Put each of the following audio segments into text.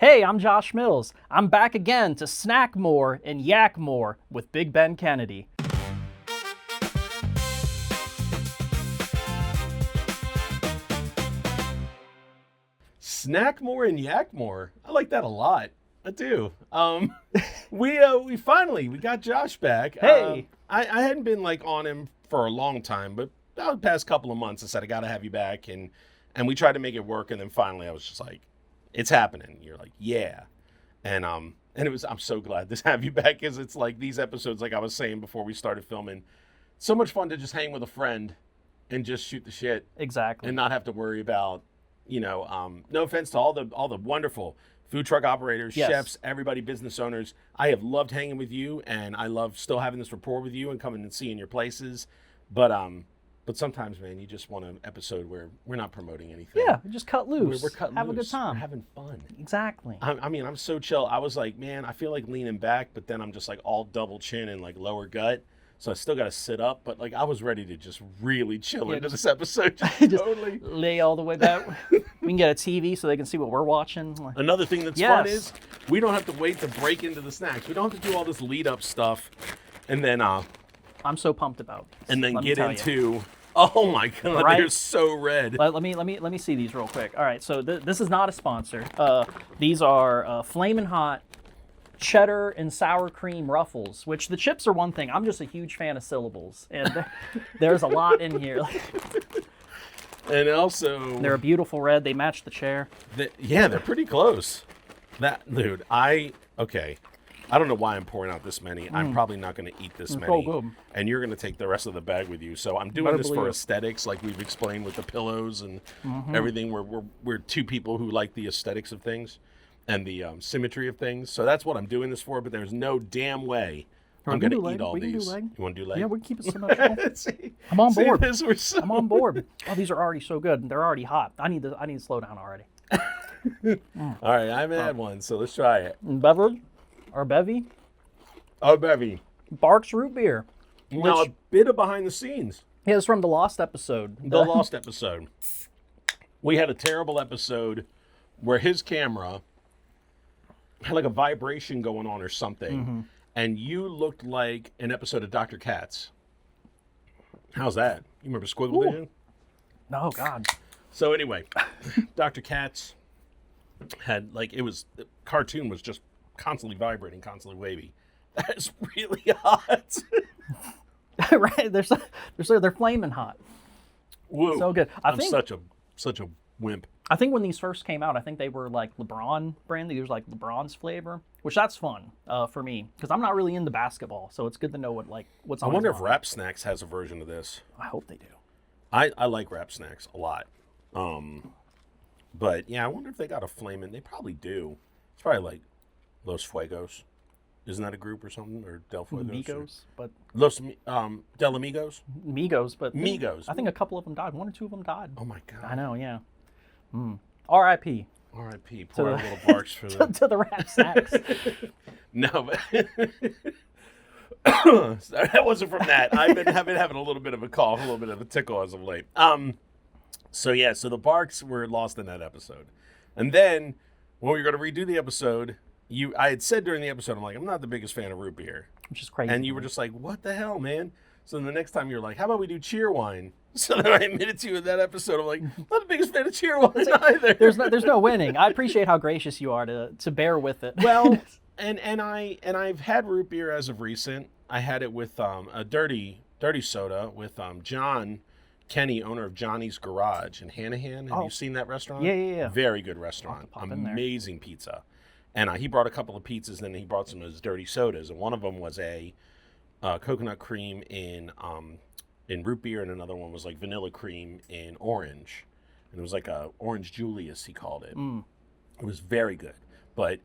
Hey, I'm Josh Milz. I'm back again to snack more and yak more with Big Ben Kennedy. Snack more and yak more. I like that a lot. I do. We finally got Josh back. Hey. I hadn't been on him for a long time, but the past couple of months I said I got to have you back, and we tried to make it work, and then finally I was just like, it's happening. You're like, yeah. And it was, I'm so glad to have you back, because it's like these episodes, like I was saying before we started filming, so much fun to just hang with a friend and just shoot the shit. Exactly. And not have to worry about, no offense to all the wonderful food truck operators, Yes. chefs, everybody, business owners. I have loved hanging with you, and I love still having this rapport with you and coming and seeing your places. But sometimes, man, you just want an episode where we're not promoting anything. Yeah, just cut loose. We're cutting Have loose. a good time. We're having fun. Exactly. I'm so chill. I was like, man, I feel like leaning back, but then I'm just like all double chin and like lower gut. So I still got to sit up, but like I was ready to just really chill into this episode. Just Totally. lay all the way back. We can get a TV so they can see what we're watching. Another thing that's fun is we don't have to wait to break into the snacks. We don't have to do all this lead up stuff and then I'm so pumped about this. and then Let me get tell into you. Oh my god, Right? they're so red. Let me see these real quick. All right, so this is not a sponsor. These are Flamin' Hot Cheddar and sour cream Ruffles, which the chips are one thing. I'm just a huge fan of syllables, and there's a lot in here. And also They're a beautiful red. They match the chair. they're pretty close. That dude, I don't know why I'm pouring out this many. I'm probably not going to eat this many. good. And you're going to take the rest of the bag with you. So I'm doing Better this for believe it. aesthetics, like we've explained with the pillows and everything. We're two people who like the aesthetics of things and the symmetry of things. So that's what I'm doing this for. But there's no damn way I'm going to eat all We these. can do leg. You want to do leg? Yeah, we can keep it symmetrical. See, I'm on see board. this? We're so- I'm on board. Oh, these are already so good. They're already hot. I need to slow down already. All right, I haven't had one, so let's try it. Beverage or Bevy, Oh, Bevy. Barks root beer. Now, a bit of behind the scenes. Yeah, it's from the Lost episode. The Lost episode. We had a terrible episode where his camera had like a vibration going on or something, and you looked like an episode of Dr. Katz. How's that? You remember Squiggle Vision? Oh God. So anyway, Dr. Katz had the cartoon was just constantly vibrating, constantly wavy. That is really hot. Right? They're flaming hot. Whoa. So good. I'm such a wimp. I think when these first came out, I think they were like LeBron branded. There's like LeBron's flavor, which that's fun for me because I'm not really into basketball, so it's good to know what's. I on wonder his if line. Rap Snacks has a version of this. I hope they do. I like Rap Snacks a lot. But yeah, I wonder if they got a Flamin'. They probably do. It's probably like Los Fuegos. Isn't that a group or something? Or Del Fuegos? Migos, but Del Amigos? Migos, but Migos. I think a couple of them died. One or two of them died. Oh my God. I know, yeah. R.I.P. R.I.P. Poor little Barks for the... to the Rap Snacks. No, but... that wasn't from that. I've been having a little bit of a cough, a little bit of a tickle as of late. So the Barks were lost in that episode. And then, when we were going to redo the episode... I had said during the episode, I'm like, I'm not the biggest fan of root beer. Which is crazy. And you were just like, what the hell, man? So then the next time you're like, how about we do Cheerwine? So then I admitted to you in that episode, I'm like, I'm not the biggest fan of Cheerwine either. There's no winning. I appreciate how gracious you are to bear with it. Well, and I've had root beer as of recent. I had it with a dirty soda with John Kenny, owner of Johnny's Garage in Hanahan. Have you seen that restaurant? Yeah. Very good restaurant. I'll have to pop in there. Amazing pizza. And he brought a couple of pizzas, and then he brought some of his dirty sodas. And one of them was a coconut cream in root beer, and another one was like vanilla cream in orange. And it was like a Orange Julius, he called it. It was very good. But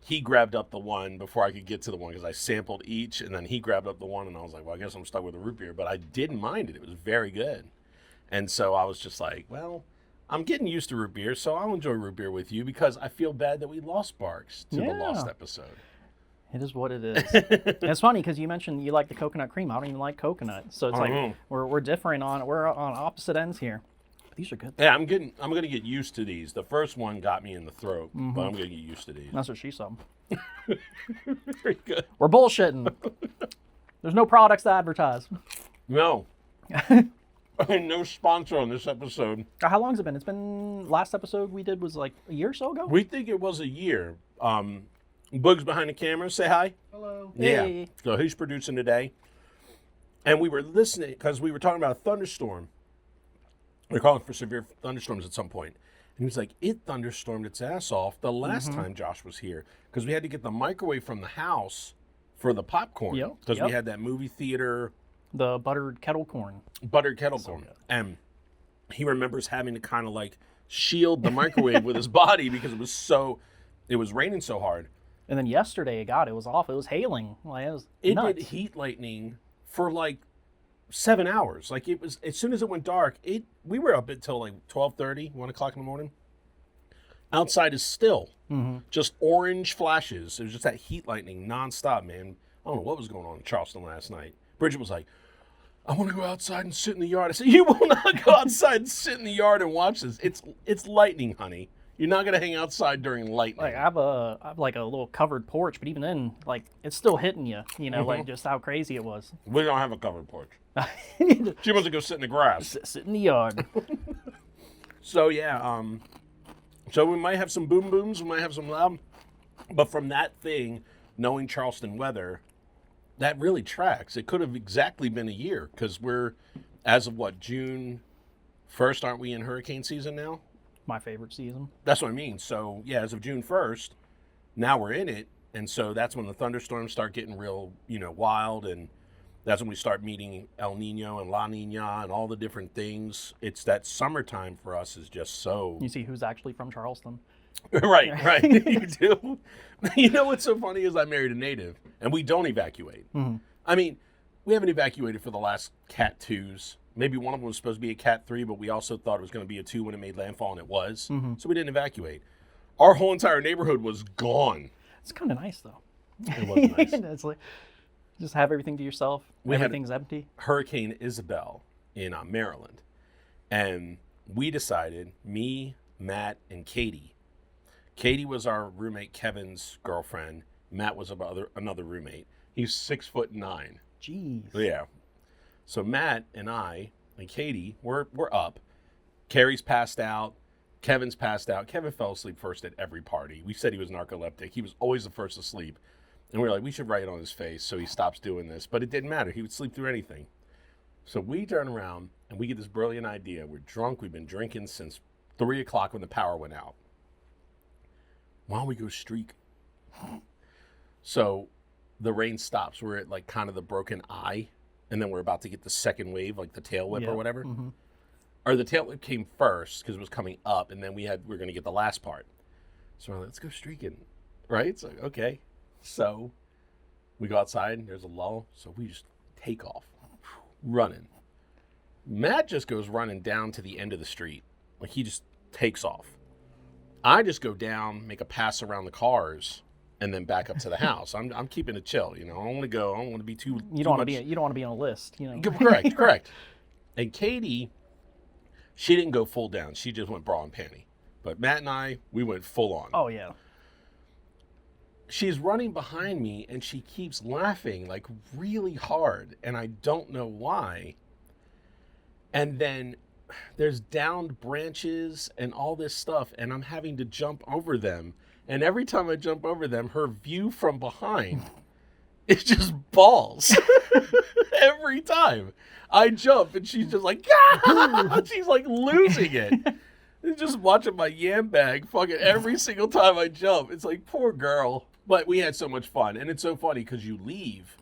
he grabbed up the one before I could get to the one because I sampled each, and then he grabbed up the one, and I was like, well, I guess I'm stuck with the root beer. But I didn't mind it. It was very good. And so I was just like, well... I'm getting used to root beer, so I'll enjoy root beer with you because I feel bad that we lost Barks to the Lost episode. It is what it is. And it's funny because you mentioned you like the coconut cream. I don't even like coconut, so it's like we're differing we're on opposite ends here. These are good. Yeah, I'm gonna get used to these. The first one got me in the throat, but I'm gonna get used to these. That's what she said. Very good. We're bullshitting. There's no products to advertise. No. No sponsor on this episode. How long has it been? It's been, last episode we did was like a year or so ago? We think it was a year. Boog's behind the camera. Say hi. Hello. Yeah. Hey. So he's producing today. And we were listening because we were talking about a thunderstorm. We were calling for severe thunderstorms at some point. And he was like, it thunderstormed its ass off the last time Josh was here. Because we had to get the microwave from the house for the popcorn. Yep, Because yep. we had that movie theater The buttered kettle corn. buttered kettle corn. And he remembers having to kind of like shield the microwave with his body because it was raining so hard. And then yesterday, God, it was off. It was hailing. Like, it was It nuts. did heat lightning for like 7 hours. Like it was, as soon as it went dark, we were up until like 12:30, 1 o'clock in the morning. Outside is still just orange flashes. It was just that heat lightning nonstop, man. I don't know what was going on in Charleston last night. Bridget was like, I want to go outside and sit in the yard. I said, you will not go outside and sit in the yard and watch this. It's lightning, honey. You're not going to hang outside during lightning. Like I have like a little covered porch, but even then, like it's still hitting you. You know, like just how crazy it was. We don't have a covered porch. She wants to go sit in the grass. Sit in the yard. So yeah, so we might have some boom booms, we might have some loud, but from that thing, knowing Charleston weather, that really tracks. It could have exactly been a year because we're, as of what, June 1st, aren't we in hurricane season now? My favorite season. That's what I mean. So yeah, as of June 1st, now we're in it, and so that's when the thunderstorms start getting real, wild, and that's when we start meeting El Nino and La Nina and all the different things. It's that summertime for us is just so... You see who's actually from Charleston. Right. You do. You know what's so funny is I married a native, and we don't evacuate. I mean, we haven't evacuated for the last Cat 2s. Maybe one of them was supposed to be a Cat 3, but we also thought it was going to be a 2 when it made landfall, and it was. So we didn't evacuate. Our whole entire neighborhood was gone. It's kind of nice though. It was nice. It's like just have everything to yourself. Everything's empty. Hurricane Isabel in Maryland, and we decided, me, Matt, and Katie. Katie was our roommate Kevin's girlfriend. Matt was another roommate. He's 6'9". Jeez. Yeah. So Matt and I and Katie, we're up. Carrie's passed out. Kevin's passed out. Kevin fell asleep first at every party. We said he was narcoleptic. He was always the first to sleep. And we were like, we should write it on his face so he stops doing this. But it didn't matter. He would sleep through anything. So we turn around and we get this brilliant idea. We're drunk. We've been drinking since 3 o'clock when the power went out. Why don't we go streak? So the rain stops. We're at like kind of the broken eye. And then we're about to get the second wave, like the tail whip or whatever. Or the tail whip came first because it was coming up. And then we were going to get the last part. So we're like, let's go streaking. Right? So, okay. So we go outside and there's a lull. So we just take off, running. Matt just goes running down to the end of the street. Like he just takes off. I just go down, make a pass around the cars, and then back up to the house. I'm keeping it chill, I don't want to go. I don't want to be too. You don't want to be on a list, Correct. And Katie, she didn't go full down. She just went bra and panty. But Matt and I, we went full on. Oh yeah. She's running behind me, and she keeps laughing like really hard, and I don't know why. And then there's downed branches and all this stuff, and I'm having to jump over them. And every time I jump over them, her view from behind is just balls. Every time I jump, and she's just like, ah! She's like losing it. And just watching my yam bag fucking every single time I jump. It's like, poor girl. But we had so much fun. And it's so funny because you leave,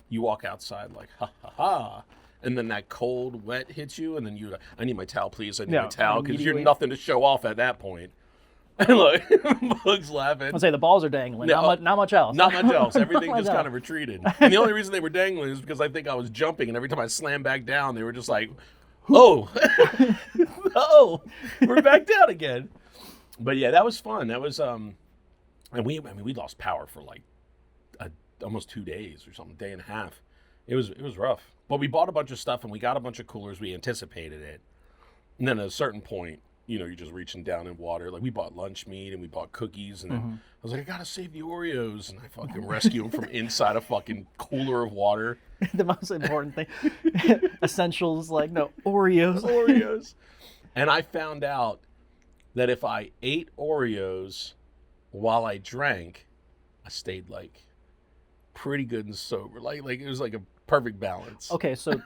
you walk outside like, ha, ha, ha. And then that cold, wet hits you. And then you're like, I need my towel, please. I need my towel. Because you're nothing to show off at that point. And look, Bug's laughing. I'll say the balls are dangling. Not much else. Not much else. Everything just kind of retreated. And the only reason they were dangling is because I think I was jumping. And every time I slammed back down, they were just like, oh, oh, we're back down again. But yeah, that was fun. That was, and we lost power for like almost 2 days or something, day and a half. It was rough. But we bought a bunch of stuff and we got a bunch of coolers. We anticipated it. And then at a certain point, you know, you're just reaching down in water. Like, we bought lunch meat and we bought cookies. And then I was like, I got to save the Oreos. And I fucking rescue them from inside a fucking cooler of water. The most important thing. Essentials, like, no, Oreos. Oreos. And I found out that if I ate Oreos while I drank, I stayed, like, pretty good and sober. Like it was like a perfect balance. Okay, so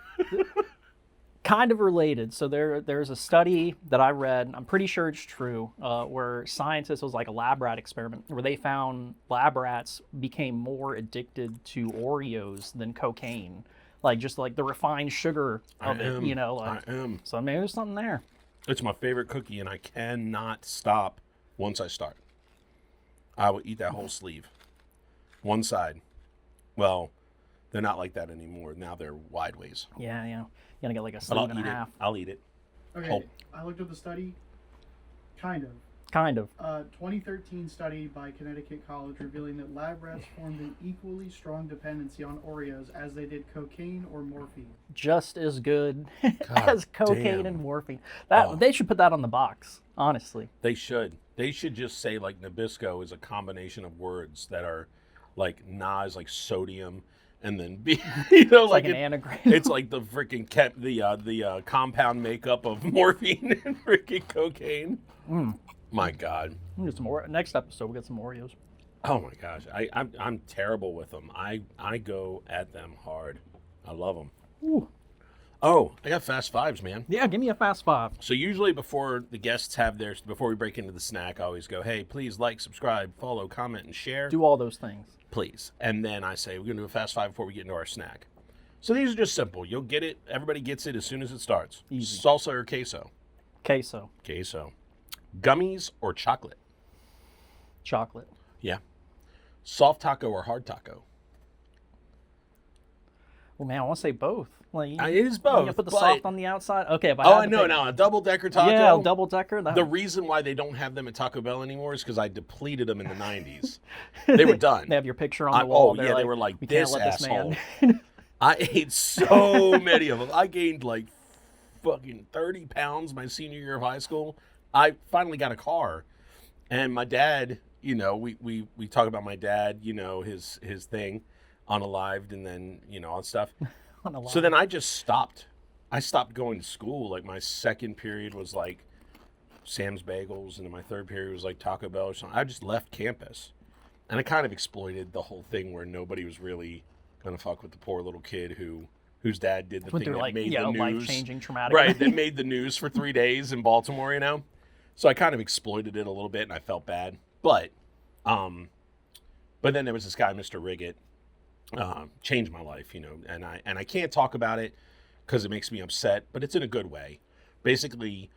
kind of related. So there's a study that I read, I'm pretty sure it's true, where scientists, it was like a lab rat experiment, where they found lab rats became more addicted to Oreos than cocaine. Like, just like the refined sugar of it, you know? Like, I am. So maybe there's something there. It's my favorite cookie, and I cannot stop once I start. I will eat that whole sleeve. One side. Well, they're not like that anymore. Now they're wide ways. Yeah. You're gonna get like a But sleeve and a half. I'll eat it. Okay, I looked up the study. Kind of. Kind of. 2013 study by Connecticut College revealing that lab rats formed an equally strong dependency on Oreos as they did cocaine or morphine. Just as good God as cocaine damn. and morphine. That They should put that on the box, honestly. They should. They should just say, like, Nabisco is a combination of words that are, like, Na is like sodium, and then B, you know, Like an anagram. It's like the freaking the compound makeup of morphine and freaking cocaine. My God. We'll get some more. Next episode, we'll get some Oreos. Oh my gosh, I'm terrible with them. I go at them hard. I love them. Ooh. Oh, I got fast fives, man. Yeah, give me a fast five. So usually before the guests have theirs, before we break into the snack, I always go, hey, please like, subscribe, follow, comment, and share. Do all those things. Please. And then I say, we're going to do a fast five before we get into our snack. So these are just simple. You'll get it. Everybody gets it as soon as it starts. Easy. Salsa or queso? Queso. Queso. Gummies or chocolate? Chocolate. Yeah. Soft taco or hard taco? Well, man, I want to say both. Like, It is both. You gotta put the but- soft on the outside. Okay, if I Oh, had I to know pick- now. A double-decker taco? Yeah, a double decker. The reason why they don't have them at Taco Bell anymore is because I depleted them in the 90s. They were done. They have your picture on the wall. Oh, yeah, they were like, we can't this let this asshole. man. I ate so many of them. I gained like fucking 30 pounds my senior year of high school. I finally got a car. And my dad, you know, we talk about my dad, you know, his thing, unalived, and then, you know, all that stuff. So then I just stopped. I stopped going to school. Like, my second period was like Sam's Bagels, and then my third period was like Taco Bell or something. I just left campus. And I kind of exploited the whole thing where nobody was really going to fuck with the poor little kid whose dad did the Went thing through, that like, made yeah, the news. life-changing, traumatic. Right, that made the news for 3 days in Baltimore, you know? So I kind of exploited it a little bit, and I felt bad. But then there was this guy, Mr. Riggett, changed my life, you know, and I can't talk about it because it makes me upset, but it's in a good way. Basically,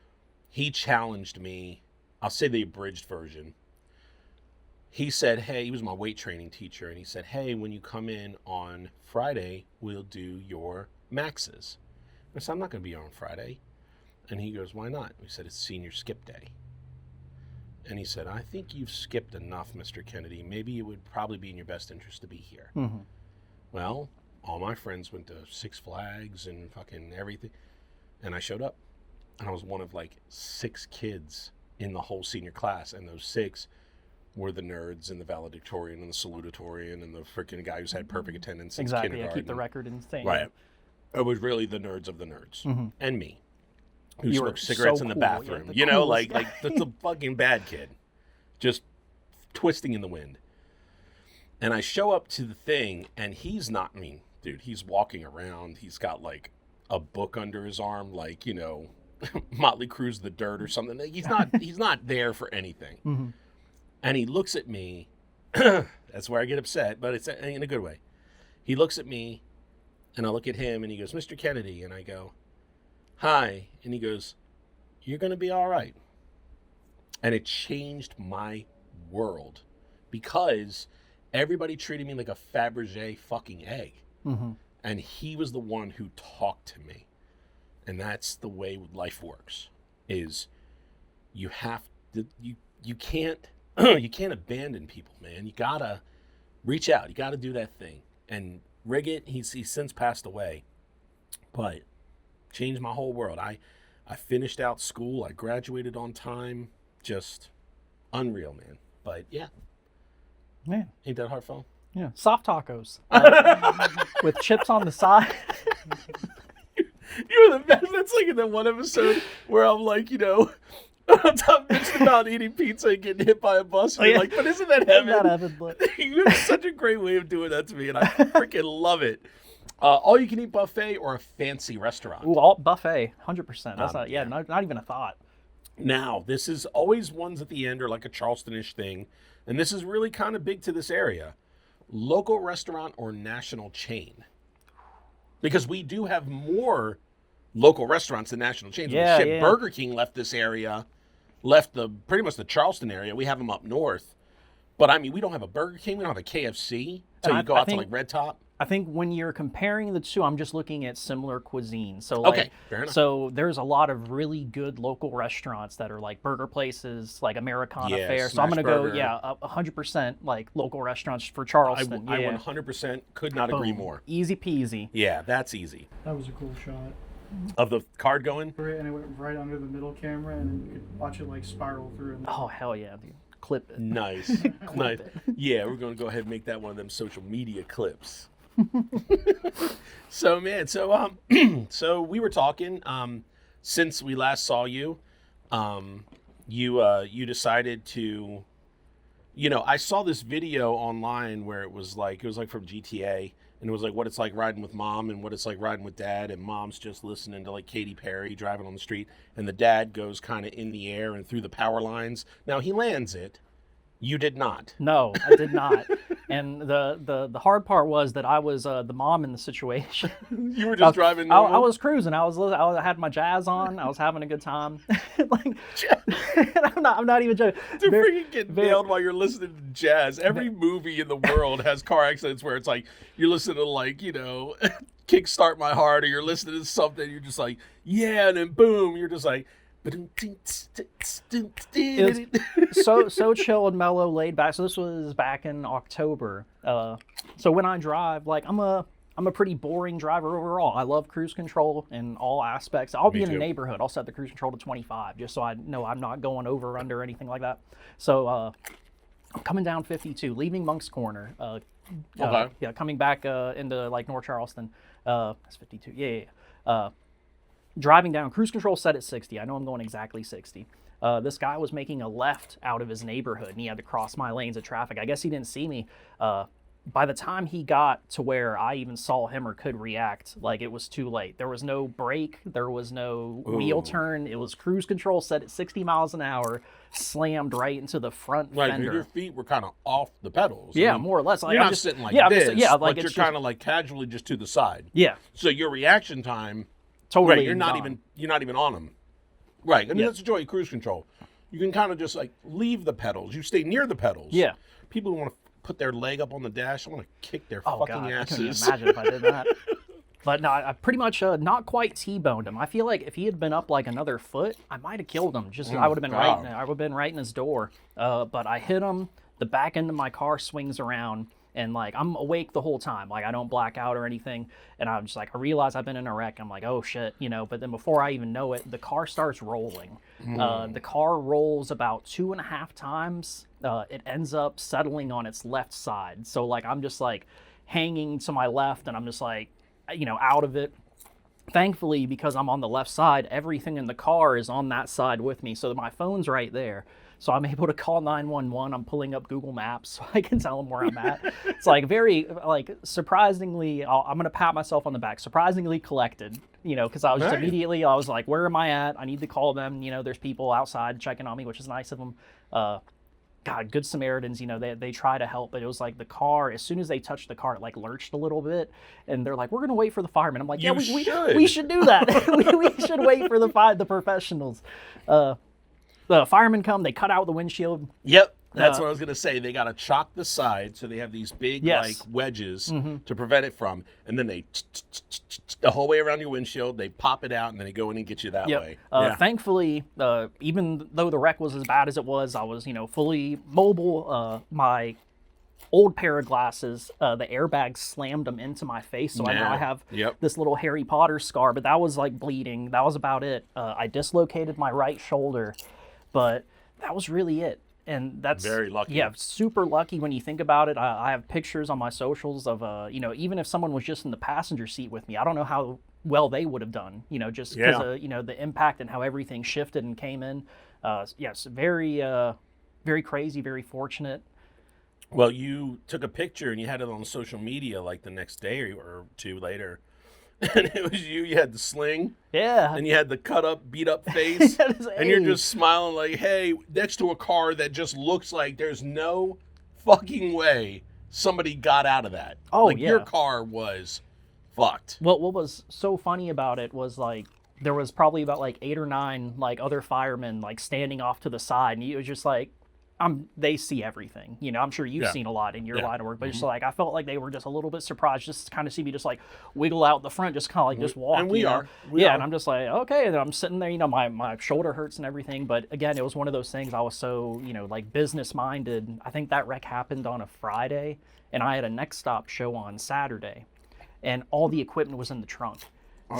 he challenged me. I'll say the abridged version. He said, hey, he was my weight training teacher, and he said, hey, when you come in on Friday, we'll do your maxes. I said, I'm not going to be on Friday. And he goes, why not? We said, it's senior skip day. And he said, I think you've skipped enough, Mr. Kennedy. Maybe it would probably be in your best interest to be here. Mm-hmm. Well, all my friends went to Six Flags and fucking everything. And I showed up. And I was one of like 6 kids in the whole senior class. And those 6 were the nerds and the valedictorian and the salutatorian and the freaking guy who's had perfect attendance since Exactly. kindergarten. Yeah, keep the record insane. Right. It was really the nerds of the nerds. Mm-hmm. And me. Who You were smoked cigarettes so in the cool. bathroom. You're the You know, coolest like that's a fucking bad kid. Just twisting in the wind. And I show up to the thing, and he's not, I mean, dude, he's walking around. He's got like a book under his arm, like, you know, Motley Crue's The Dirt or something. He's not there for anything. Mm-hmm. And he looks at me. That's where I get upset, but it's in a good way. He looks at me, and I look at him, and he goes, Mr. Kennedy. And I go, hi. And he goes, you're going to be all right. And it changed my world because everybody treated me like a Fabergé fucking egg. Mm-hmm. And he was the one who talked to me. And that's the way life works, is you have to, you can't, you can't abandon people, man. You got to reach out. You got to do that thing. And Riggett, he's since passed away, but changed my whole world. I finished out school. I graduated on time. Just unreal, man. But yeah, Man, ain't that heartfelt? yeah. Soft tacos with chips on the side. You're the best. That's like in that one episode where I'm like, I'm bitching about eating pizza and getting hit by a bus. And you're like, but isn't that heaven? Isn't that heaven, but... You have such a great way of doing that to me, and I freaking love it. All you can eat buffet or a fancy restaurant? Ooh, all buffet, 100%. That's not even a thought. Now, this is always ones at the end are like a Charleston-ish thing, and this is really kind of big to this area. Local restaurant or national chain? Because we do have more local restaurants than national chains. Yeah, Shit, yeah. Burger King left this area, left pretty much the Charleston area. We have them up north. But, I mean, we don't have a Burger King. We don't have a KFC. So you go out to, like, Red Top. I think when you're comparing the two, I'm just looking at similar cuisine. So Okay, fair enough. So there's a lot of really good local restaurants that are like burger places, like Americana fare. So I'm Smash gonna Burger. go, 100% like local restaurants for Charleston. I 100% could not agree Boom. more. Easy peasy. Yeah, that's easy. That was a cool shot. Of the card going? And it went right under the middle camera, and then you could watch it like spiral through. And Oh hell yeah, dude. Clip it. Nice. Nice. Yeah, we're going to go ahead and make that one of them social media clips. So, man, so we were talking, since we last saw you, you decided to, I saw this video online where it was like from GTA, and it was like what it's like riding with mom and what it's like riding with dad, and mom's just listening to like Katy Perry driving on the street, and the dad goes kind of in the air and through the power lines. Now he lands it. You did not. No, I did not. And the hard part was that I was the mom in the situation. You were just driving I normal? was cruising. I had my jazz on. I was having a good time. I'm not even joking. To freaking get nailed while you're listening to jazz. Every movie in the world has car accidents where it's like you're listening to like, Kickstart My Heart, or you're listening to something, you're just like, yeah, and then boom, you're just like, so chill and mellow, laid back. So this was back in October. So when I drive, like I'm a pretty boring driver overall. I love cruise control in all aspects. I'll be in a neighborhood. I'll set the cruise control to 25 just so I know I'm not going over or under or anything like that. So I'm coming down 52, leaving Monk's Corner. Okay. Yeah, coming back into like North Charleston. That's 52. Yeah. Driving down, cruise control set at 60. I know I'm going exactly 60. This guy was making a left out of his neighborhood, and he had to cross my lanes of traffic. I guess he didn't see me. By the time he got to where I even saw him or could react, like it was too late. There was no brake. There was no wheel turn. It was cruise control set at 60 miles an hour, slammed right into the front fender. Your feet were kind of off the pedals. Yeah, more or less. Like, you're I'm not just sitting like this. but Like you're kind of like casually just to the side. Yeah. So your reaction time, Totally. right, you're not even on them. Right. I mean, that's the joy of cruise control. You can kind of just like leave the pedals. You stay near the pedals. Yeah. People who want to put their leg up on the dash, I want to kick their Oh fucking God, asses. I couldn't even imagine if I did that. But no, I pretty much not quite T-boned him. I feel like if he had been up like another foot, I might have killed him. I would have been right. I would have been right in his door. But I hit him. The back end of my car swings around, and like I'm awake the whole time. Like I don't black out or anything. And I'm just like, I realize I've been in a wreck. I'm like, oh shit, But then before I even know it, the car starts rolling. The car rolls about 2.5 times. It ends up settling on its left side. So like I'm just like hanging to my left, and I'm just like, out of it. Thankfully, because I'm on the left side, everything in the car is on that side with me. So my phone's right there. So I'm able to call 911. I'm pulling up Google Maps so I can tell them where I'm at. It's like very, like surprisingly, I'm going to pat myself on the back, surprisingly collected, because I was just immediately, I was like, where am I at? I need to call them. There's people outside checking on me, which is nice of them. God, good Samaritans, they try to help, but it was like the car, as soon as they touched the car, it like lurched a little bit, and they're like, we're going to wait for the firemen. I'm like, yeah, we should do that. we should wait for the professionals. The firemen come, they cut out the windshield. Yep. That's what I was going to say. They got to chalk the side, so they have these big like wedges to prevent it from, and then they the whole way around your windshield, they pop it out, and then they go in and get you that way. Thankfully, even though the wreck was as bad as it was, I was, fully mobile. My old pair of glasses. The airbag slammed them into my face, so I now Yeah. have Yep. this little Harry Potter scar. But that was like bleeding. That was about it. I dislocated my right shoulder, but that was really it. And that's Very lucky. Yeah, super lucky when you think about it. I have pictures on my socials of even if someone was just in the passenger seat with me, I don't know how well they would have done. Just because of the impact and how everything shifted and came in. Yes, very very crazy, very fortunate. Well, you took a picture and you had it on social media like the next day or two later. And it was you. You had the sling. Yeah. And you had the cut up, beat up face. And you're Hey. just smiling like, hey, next to a car that just looks like there's no fucking way somebody got out of that. Oh, like, yeah. your car was fucked. What was so funny about it was like there was probably about like 8 or 9 like other firemen like standing off to the side, and it was just like they see everything. I'm sure you've Yeah. seen a lot in your Yeah. line of work, but just like I felt like they were just a little bit surprised just to kind of see me just like wiggle out the front, just kind of like just walk. And we you know? are. We yeah, are. and I'm just like, okay, and I'm sitting there, my shoulder hurts and everything, but again, it was one of those things. I was so like business minded. I think that wreck happened on a Friday, and I had a next stop show on Saturday, and all the equipment was in the trunk.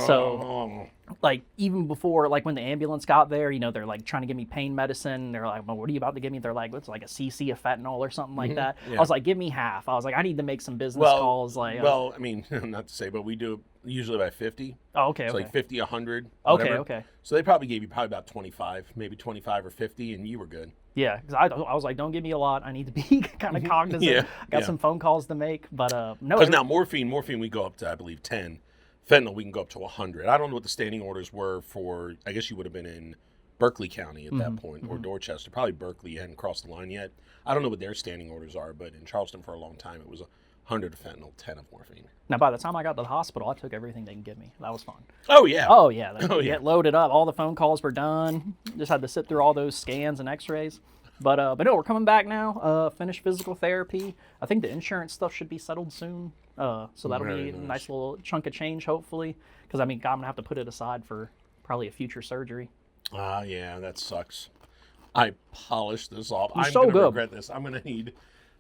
So, Oh. like, even before, like, when the ambulance got there, they're, like, trying to give me pain medicine. They're like, well, what are you about to give me? They're like, it's like a cc of fentanyl or something like that. Yeah. I was like, give me half. I was like, I need to make some business Well, calls. Like, I mean, not to say, but we do usually by 50. oh, okay, It's okay. like 50, 100. Okay, whatever. okay. So they probably gave you about 25, maybe 25 or 50, and you were good. Yeah, because I was like, don't give me a lot. I need to be kind of cognizant. Yeah, I got yeah. some phone calls to make, but no. Because now morphine we go up to, I believe, 10. Fentanyl, we can go up to 100. I don't know what the standing orders were for, I guess you would have been in Berkeley County at that point, or Dorchester. Probably Berkeley, you hadn't crossed the line yet. I don't know what their standing orders are, but in Charleston for a long time, it was 100 of fentanyl, 10 of morphine. Now, by the time I got to the hospital, I took everything they can give me. That was fun. Oh, yeah. Oh, yeah. Oh, You yeah. get loaded up. All the phone calls were done. Just had to sit through all those scans and x-rays. But no, we're coming back now. Finish physical therapy. I think the insurance stuff should be settled soon. So that'll Very be a nice. nice little chunk of change, hopefully. Because, I mean, I'm going to have to put it aside for probably a future surgery. Yeah, that sucks. I polished this off. You're I'm so gonna good. regret this. I'm gonna need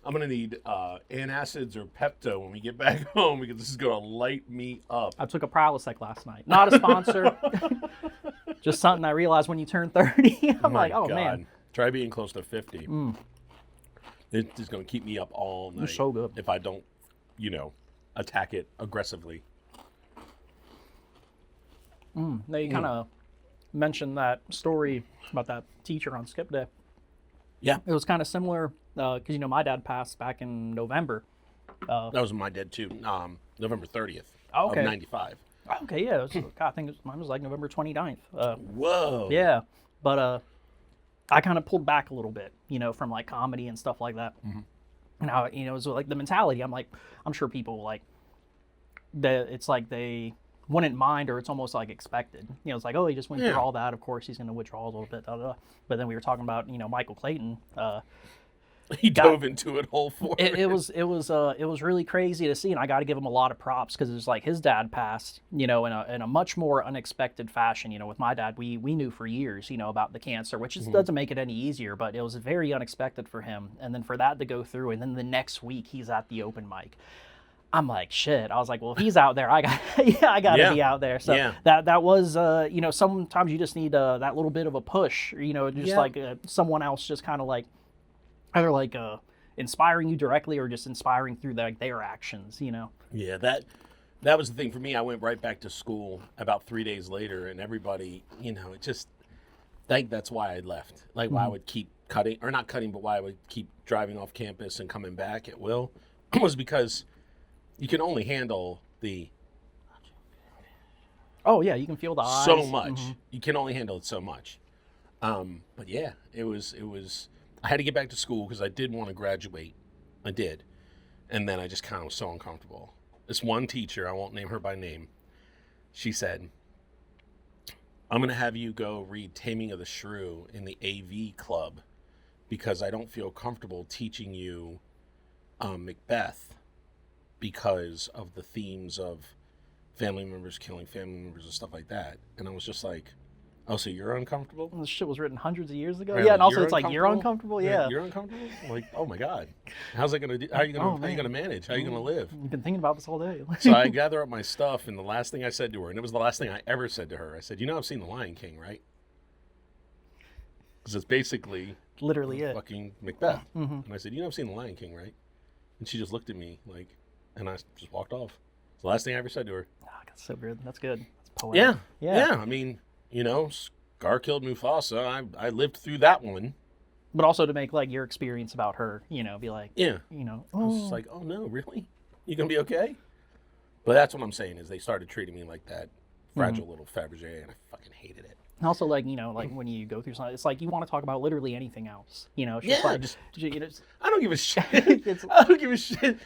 antacids or Pepto when we get back home because this is gonna light me up. I took a Prilosec last night. Not a sponsor. Just something I realized when you turn 30. I'm My like, oh, God. man. Try being close to 50. It is gonna keep me up all night. so good. If I don't, attack it aggressively. Now, you kind of mentioned that story about that teacher on skip day. Yeah, It was kind of similar because, my dad passed back in November. that was my dead too. November 30th Okay. of 95. Okay, yeah. God, I think mine was like November 29th. Whoa. Yeah, but I kind of pulled back a little bit, from like comedy and stuff like that. And how, it was like the mentality. I'm sure people like that. It's like they wouldn't mind, or it's almost like expected. It's like, oh, he just went Yeah. through all that. Of course, he's going to withdraw a little bit. Da, da, da. But then we were talking about, Michael Clayton. He dove into it whole for It was really crazy to see, and I got to give him a lot of props because it's like his dad passed, in a much more unexpected fashion. With my dad, we knew for years, about the cancer, which just doesn't make it any easier, but it was very unexpected for him. And then for that to go through, and then the next week he's at the open mic. I'm like, shit. I was like, well, if he's out there, I got to Yeah. be out there. So Yeah. that was, sometimes you just need that little bit of a push, just Yeah. like someone else just kind of like, either like inspiring you directly or just inspiring through their actions, Yeah, that was the thing for me. I went right back to school about 3 days later, and everybody, it just, that's why I left. Like, why I would keep cutting, or not cutting, but why I would keep driving off campus and coming back at will, was because you can only handle the Oh yeah, you can feel the eyes. so much. You can only handle it so much. But yeah, it was. I had to get back to school because I did want to graduate. I did, and then I just kind of was so uncomfortable. This one teacher, I won't name her by name, she said, "I'm going to have you go read Taming of the Shrew in the AV club because I don't feel comfortable teaching you Macbeth because of the themes of family members killing family members and stuff like that." And I was just like, Oh, so you're uncomfortable? This shit was written hundreds of years ago. Really? Yeah, and also You're it's like you're uncomfortable. Yeah. You're uncomfortable? Like, oh my God. How's that gonna do? How are you gonna manage? How are you gonna live? You've been thinking about this all day. So I gather up my stuff, and the last thing I said to her, and it was the last thing I ever said to her, I said, I've seen The Lion King, right? Because it's basically Literally it. fucking Macbeth. And I said, I've seen The Lion King, right? And she just looked at me like, and I just walked off. It's the last thing I ever said to her. Oh, that's so good. That's good. That's poetic. Yeah. I mean, Scar killed Mufasa. I lived through that one. But also to make like your experience about her, be like, Yeah. I was just like, oh no, really? You gonna be okay? But that's what I'm saying is they started treating me like that fragile little Fabergé, and I fucking hated it. And also, like, like when you go through something, it's like you want to talk about literally anything else. It's just I don't give a shit. I don't give a shit.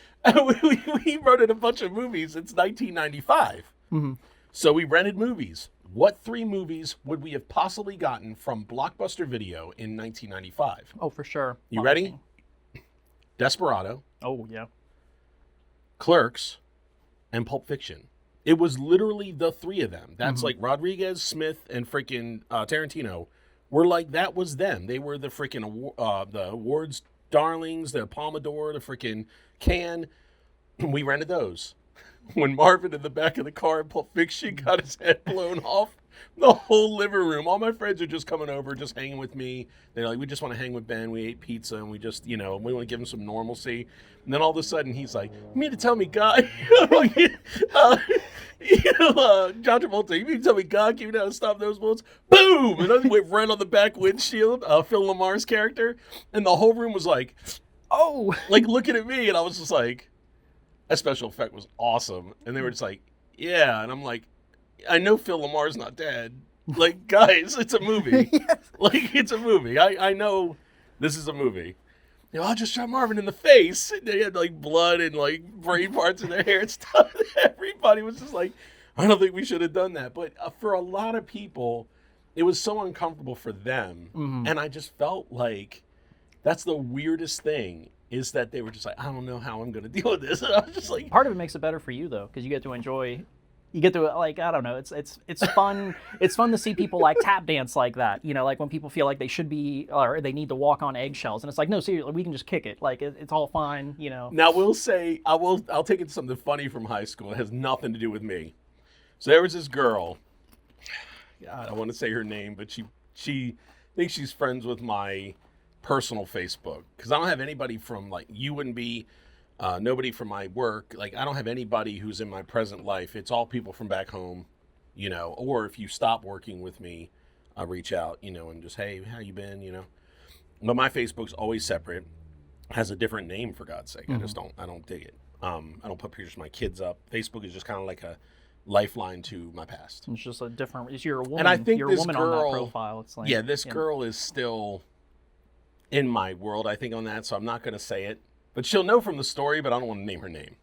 We rented a bunch of movies. It's 1995. So we rented movies. What 3 movies would we have possibly gotten from Blockbuster Video in 1995? Oh, for sure. You ready? Desperado, Oh, yeah. Clerks, and Pulp Fiction. It was literally the 3 of them. That's like Rodriguez, Smith, and freaking Tarantino were like, that was them. They were the freaking the awards darlings, the Palme d'Or, the freaking Cannes. We rented those. When Marvin in the back of the car in Pulp Fiction got his head blown off, the whole living room, all my friends are just coming over, just hanging with me. They're like, we just want to hang with Ben. We ate pizza, and we just, we want to give him some normalcy. And then all of a sudden, he's like, you mean to tell me God, John Travolta, you mean to tell me God came down to stop those bullets? Boom! And I went right on the back windshield, Phil Lamar's character, and the whole room was like, oh! Like, looking at me, and I was just like, that special effect was awesome. And they were just like, yeah. And I'm like, I know Phil Lamar's not dead. Like, guys, it's a movie. Yes. Like, it's a movie. I know this is a movie. I just shot Marvin in the face. And they had, like, blood and, like, brain parts in their hair and stuff. Everybody was just like, I don't think we should have done that. But for a lot of people, it was so uncomfortable for them. And I just felt like that's the weirdest thing. Is that they were just like, I don't know how I'm going to deal with this. And I was just like... Part of it makes it better for you, though, because you get to enjoy... You get to, like, I don't know, it's fun. It's fun to see people, like, tap dance like that. Like when people feel like they should be, or they need to walk on eggshells. And it's like, no, seriously, we can just kick it. Like, it's all fine, Now, we'll say, I'll take it to something funny from high school. It has nothing to do with me. So there was this girl. God, I want to say her name, but she thinks she's friends with my... personal Facebook, because I don't have anybody from, like, you wouldn't be nobody from my work. Like, I don't have anybody who's in my present life. It's all people from back home, or if you stop working with me, I reach out, and just, hey, how you been, but my Facebook's always separate, has a different name, for God's sake. I don't dig it. I don't put pictures of my kids up. Facebook is just kind of like a lifeline to my past. It's just a different, you're a woman, and I think you're this a woman girl, on that profile. It's like, this girl is still in my world, I think, on that, so I'm not going to say it. But she'll know from the story, but I don't want to name her name.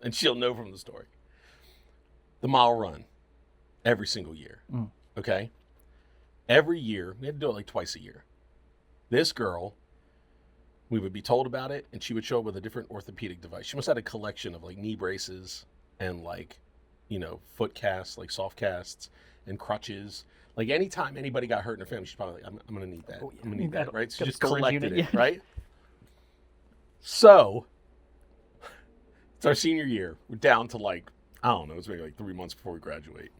And she'll know from the story. The mile run, every single year, okay? Every year, we had to do it like twice a year. This girl, we would be told about it, and she would show up with a different orthopedic device. She must have had a collection of, like, knee braces and, like, foot casts, like soft casts, and crutches. Like, anytime anybody got hurt in her family, she's probably like, I'm going to need that. Oh, yeah. I'm going to need that, right? So she just storage collected unit, it, right? So, it's our senior year. We're down to, like, I don't know, it's maybe like 3 months before we graduate.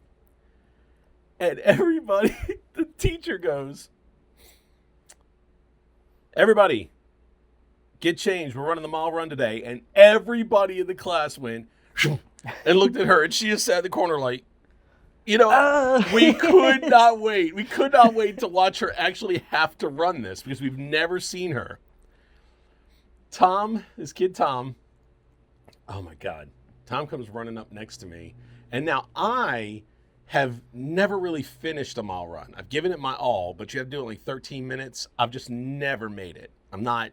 And everybody, the teacher goes, everybody, get changed. We're running the mile run today. And everybody in the class went and looked at her. And she just sat in the corner like, we could not wait. We could not wait to watch her actually have to run this because we've never seen her. Tom, this kid Tom, oh my God. Tom comes running up next to me. And now I have never really finished a mile run. I've given it my all, but you have to do it in like 13 minutes. I've just never made it. I'm not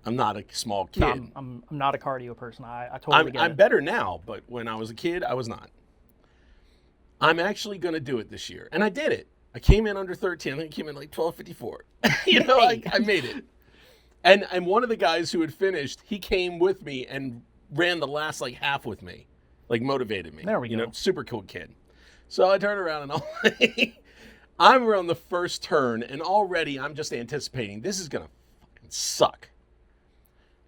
a small kid. No, I'm not a cardio person. I totally get it. I'm better now, but when I was a kid, I was not. I'm actually going to do it this year. And I did it. I came in under 13. I think I came in like 12:54. I made it. And one of the guys who had finished, he came with me and ran the last like half with me. Like motivated me. There we go. Super cool kid. So I turned around and I'm around the first turn, and already I'm just anticipating this is gonna fucking suck.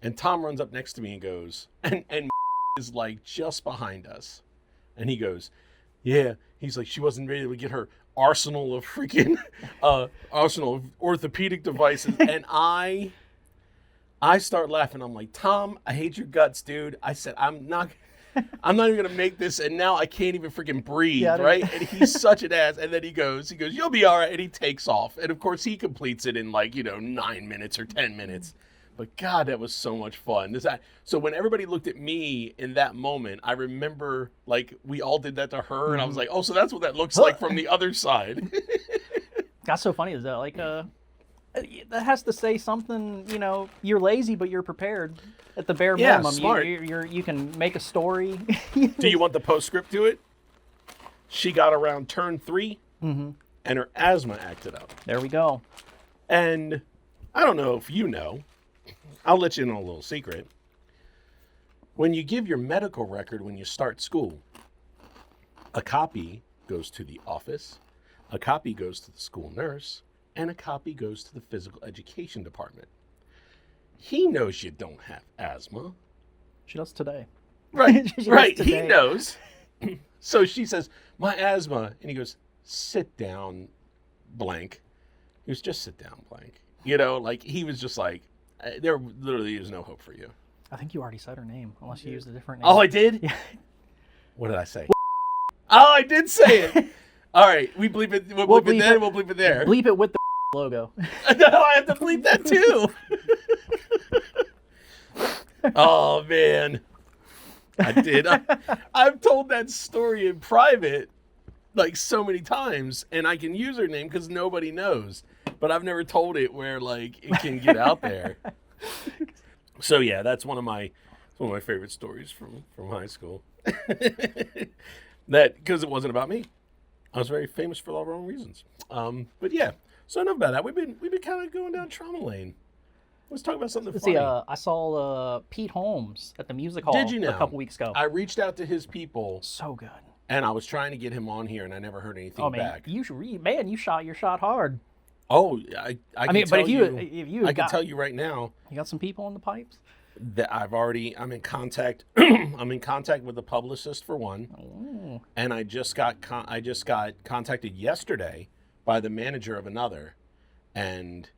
And Tom runs up next to me and goes, and is like just behind us, and he goes, yeah. He's like, she wasn't ready to get her arsenal of freaking arsenal of orthopedic devices, and I start laughing. I'm like, Tom, I hate your guts, dude. I said, I'm not even gonna make this, and now I can't even freaking breathe, right? And he's such an ass. And then he goes, you'll be all right, and he takes off. And of course, he completes it in like 9 minutes or 10 minutes. But God, that was so much fun. So when everybody looked at me in that moment, I remember like we all did that to her, and I was like, oh, so that's what that looks like from the other side. That's so funny, is that like that has to say something, you're lazy, but you're prepared at the bare minimum. Smart. You can make a story. Do you want the postscript to it? She got around turn 3, and her asthma acted up. There we go. And I don't know if you know, I'll let you in on a little secret. When you give your medical record when you start school, a copy goes to the office, a copy goes to the school nurse, and a copy goes to the physical education department. He knows you don't have asthma. She does today. Right, right. Today. He knows. So she says, my asthma. And he goes, sit down, blank. He goes, just sit down, blank. Like he was just like, there literally is no hope for you. I think you already said her name, unless you used a different name. Oh, I did? Yeah. What did I say? Oh, I did say it. All right, we bleep it. We'll bleep it there. We'll bleep it there. Bleep it with the logo. No, I have to bleep that too. Oh, man. I did. I've told that story in private like so many times, and I can use her name because nobody knows. But I've never told it where like it can get out there. So yeah, that's one of my favorite stories from high school. That because it wasn't about me. I was very famous for all the wrong reasons. But yeah, so enough about that. We've been kind of going down trauma lane. Let's talk about something funny. See, I saw Pete Holmes at the music hall Did you know? a couple weeks ago. I reached out to his people. So good. And I was trying to get him on here, and I never heard anything back. You shot your shot hard. Oh, I can tell you. I can tell you right now. You got some people in the pipes. That I'm in contact. I'm in contact with the publicist for one, and I just got contacted yesterday by the manager of another, and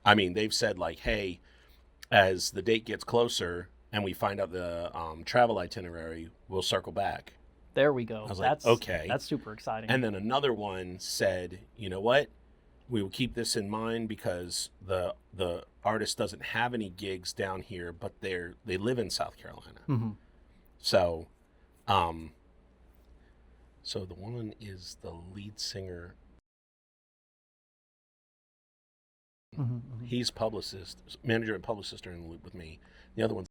I mean they've said like, hey, as the date gets closer and we find out the travel itinerary, we'll circle back. There we go. I was like, okay, that's super exciting. And then another one said, you know what? We will keep this in mind because the artist doesn't have any gigs down here, but they live in South Carolina. Mm-hmm. So, so the one is the lead singer. Mm-hmm, mm-hmm. He's manager and publicist are in the loop with me. The other one's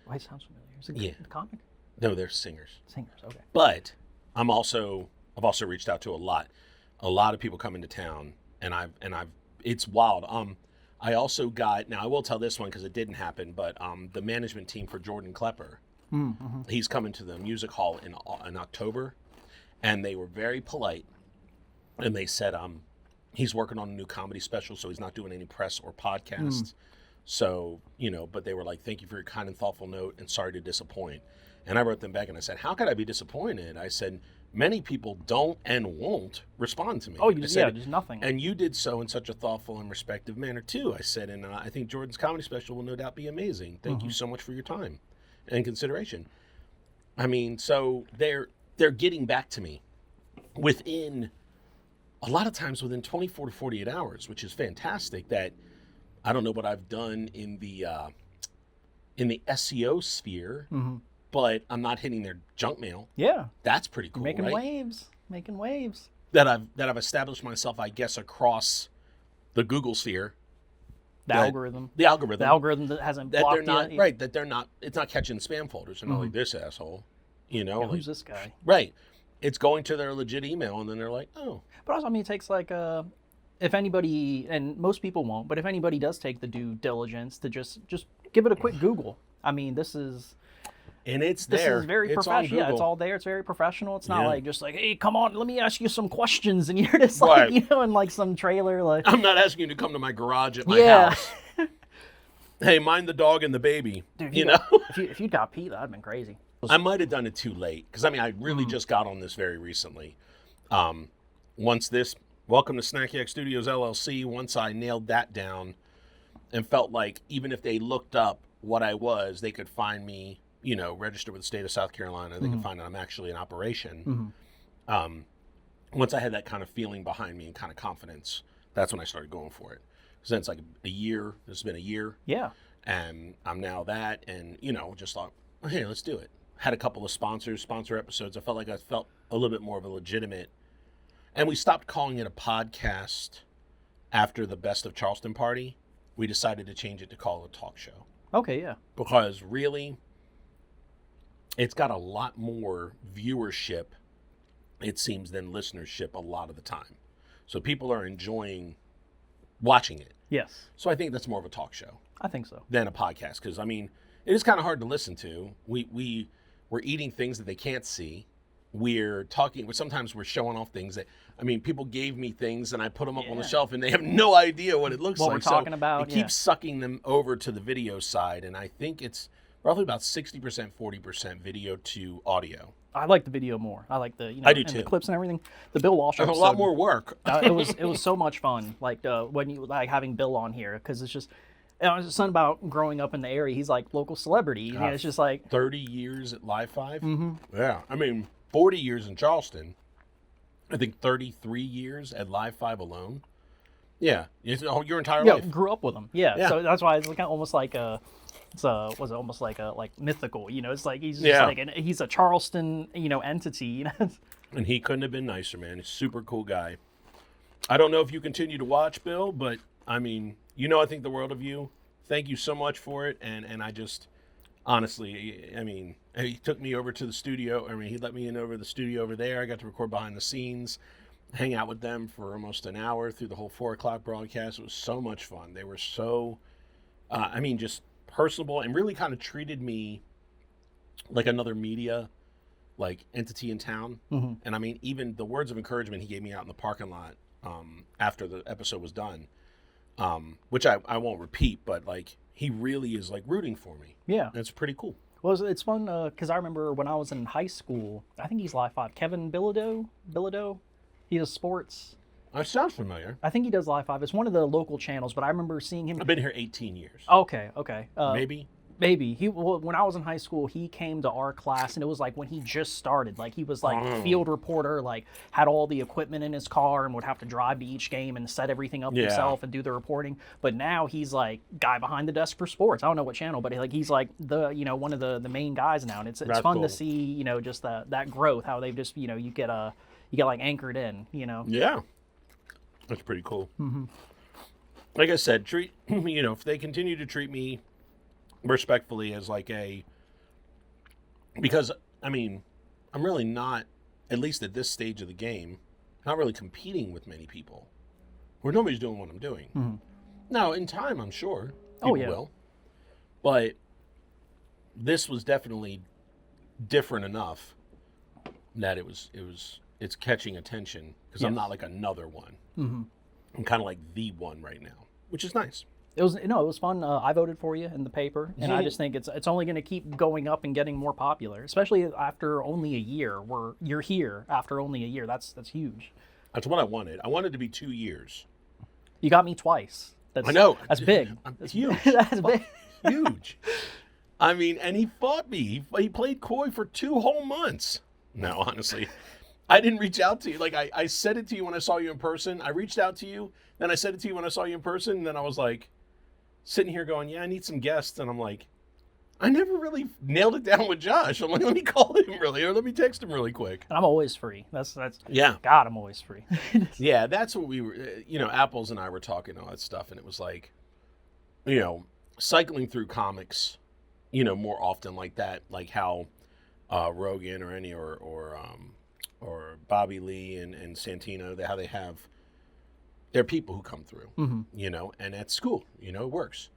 Why it sounds familiar? Is it a comic? No, they're singers. Singers, okay. But I've also reached out to a lot of people come into town, and I've it's wild. I also got, now I will tell this one because it didn't happen, but the management team for Jordan Klepper, he's coming to the music hall in October, and they were very polite, and they said he's working on a new comedy special, so he's not doing any press or podcasts. So, but they were like, thank you for your kind and thoughtful note, and sorry to disappoint. And I wrote them back and I said, how could I be disappointed? I said, many people don't and won't respond to me. Oh, just nothing. And you did so in such a thoughtful and respectful manner too. I said, and I think Jordan's comedy special will no doubt be amazing. Thank you so much for your time and consideration. I mean, so they're getting back to me within, a lot of times within 24 to 48 hours, which is fantastic. That I don't know what I've done in the SEO sphere. But I'm not hitting their junk mail. Yeah, that's pretty cool. Making right? making waves. That I've established myself, I guess, across the Google sphere. The algorithm that hasn't that blocked they're not yet. Right. That they're not. It's not catching spam folders. They're not like this asshole. Yeah, who's this guy? Right. It's going to their legit email, and then they're like, oh. But also, I mean, it takes like if anybody, and most people won't, but if anybody does take the due diligence to just give it a quick Google. I mean, this is. And it's This there. is very It's on professional. Yeah, it's Google. all there. It's very professional. It's not Yeah. like just like, hey, come on, let me ask you some questions, and you're just like, Right. you know, in like some trailer, like. I'm not asking you to come to my garage at my Yeah. house. Hey, mind the dog and the baby. Dude, you know? if you got Pete, that'd been crazy. I might have done it too late because I mean I really just got on this very recently. Once this welcome to Snack Yak Studios LLC. Once I nailed that down and felt like even if they looked up what I was, they could find me. You know, registered with the state of South Carolina. They could find out I'm actually in operation. Once I had that kind of feeling behind me and kind of confidence, that's when I started going for it. Because then it's like a year. This has been a year. Yeah. And I'm now that, and you know, just thought, hey, let's do it. Had a couple of sponsor episodes. I felt a little bit more of a legitimate, and we stopped calling it a podcast after the Best of Charleston party. We decided to change it to call it a talk show Okay. Yeah. because really, it's got a lot more viewership, it seems, than listenership a lot of the time. So people are enjoying watching it. Yes. So I think that's more of a talk show I think so. than a podcast because I mean it is kind of hard to listen to. We're eating things that they can't see. We're talking. Sometimes we're showing off things that I mean people gave me things and I put them up on the Yeah. shelf and they have no idea what it looks What like. we're talking about, It yeah. keeps sucking them over to the video side, and I think it's roughly about 60%, 40% video to audio. I like the video more. I like the I do and too. the clips and everything. The Bill Walsh There's a episode, lot more work. it was so much fun. Like when you like having Bill on here because it's just. It's something about growing up in the area. He's like local celebrity. You know, it's just like 30 years at Live 5? Yeah. I mean, 40 years in Charleston. I think 33 years at Live 5 alone. Yeah. It's your entire life. grew up with him. Yeah. Yeah. So that's why it's kind of almost like was it almost like a mythical? You know, it's like he's just Yeah. like he's a Charleston entity. You know. And he couldn't have been nicer, man. He's a super cool guy. I don't know if you continue to watch, Bill, but I mean, I think the world of you. Thank you so much for it. And I just, honestly, I mean, he took me over to the studio. I mean, he let me in over the studio over there. I got to record behind the scenes, hang out with them for almost an hour through the whole 4 o'clock broadcast. It was so much fun. They were so, just personable and really kind of treated me like another media like entity in town. And I mean, even the words of encouragement he gave me out in the parking lot after the episode was done, which I won't repeat, but like he really is like rooting for me. Yeah. And it's pretty cool. Well, it's fun because I remember when I was in high school. I think he's Live 5. Kevin Bilodeau. He does sports. That sounds familiar. I think he does Live 5. It's one of the local channels, but I remember seeing him. I've been here 18 years. Okay. Maybe. Maybe when I was in high school, he came to our class, and it was like when he just started. Like he was like field reporter, like had all the equipment in his car, and would have to drive to each game and set everything up himself and do the reporting. But now he's like guy behind the desk for sports. I don't know what channel, but he's like the one of the main guys now, and it's That's fun cool. to see just that growth, how they've just you get like anchored in. Yeah. That's pretty cool. Like I said, treat if they continue to treat me respectfully as like because I mean I'm really not, at least at this stage of the game, not really competing with many people where nobody's doing what I'm doing. Now in time I'm sure people will, but this was definitely different enough that it's catching attention because I'm not like another one. I'm kind of like the one right now, which is nice. It was fun. I voted for you in the paper, and I just think it's only going to keep going up and getting more popular, especially after only a year. You're here after only a year. That's huge. That's what I wanted. I wanted to be 2 years. You got me twice. I know. That's big. That's huge. That's big. Huge. I mean, and he fought me. He played coy for 2 whole months. No, honestly. I didn't reach out to you. Like, I said it to you when I saw you in person. I reached out to you. Then I said it to you when I saw you in person. And then I was like, sitting here going, yeah, I need some guests. And I'm like, I never really nailed it down with Josh. I'm like, let me call him really, or let me text him really quick. And I'm always free. That's Yeah. God, I'm always free. Yeah, that's what we were, Apples and I were talking all that stuff. And it was like, cycling through comics, more often like that, like how Rogan or any or Bobby Lee and Santino, how they have, they're people who come through, and at school, it works.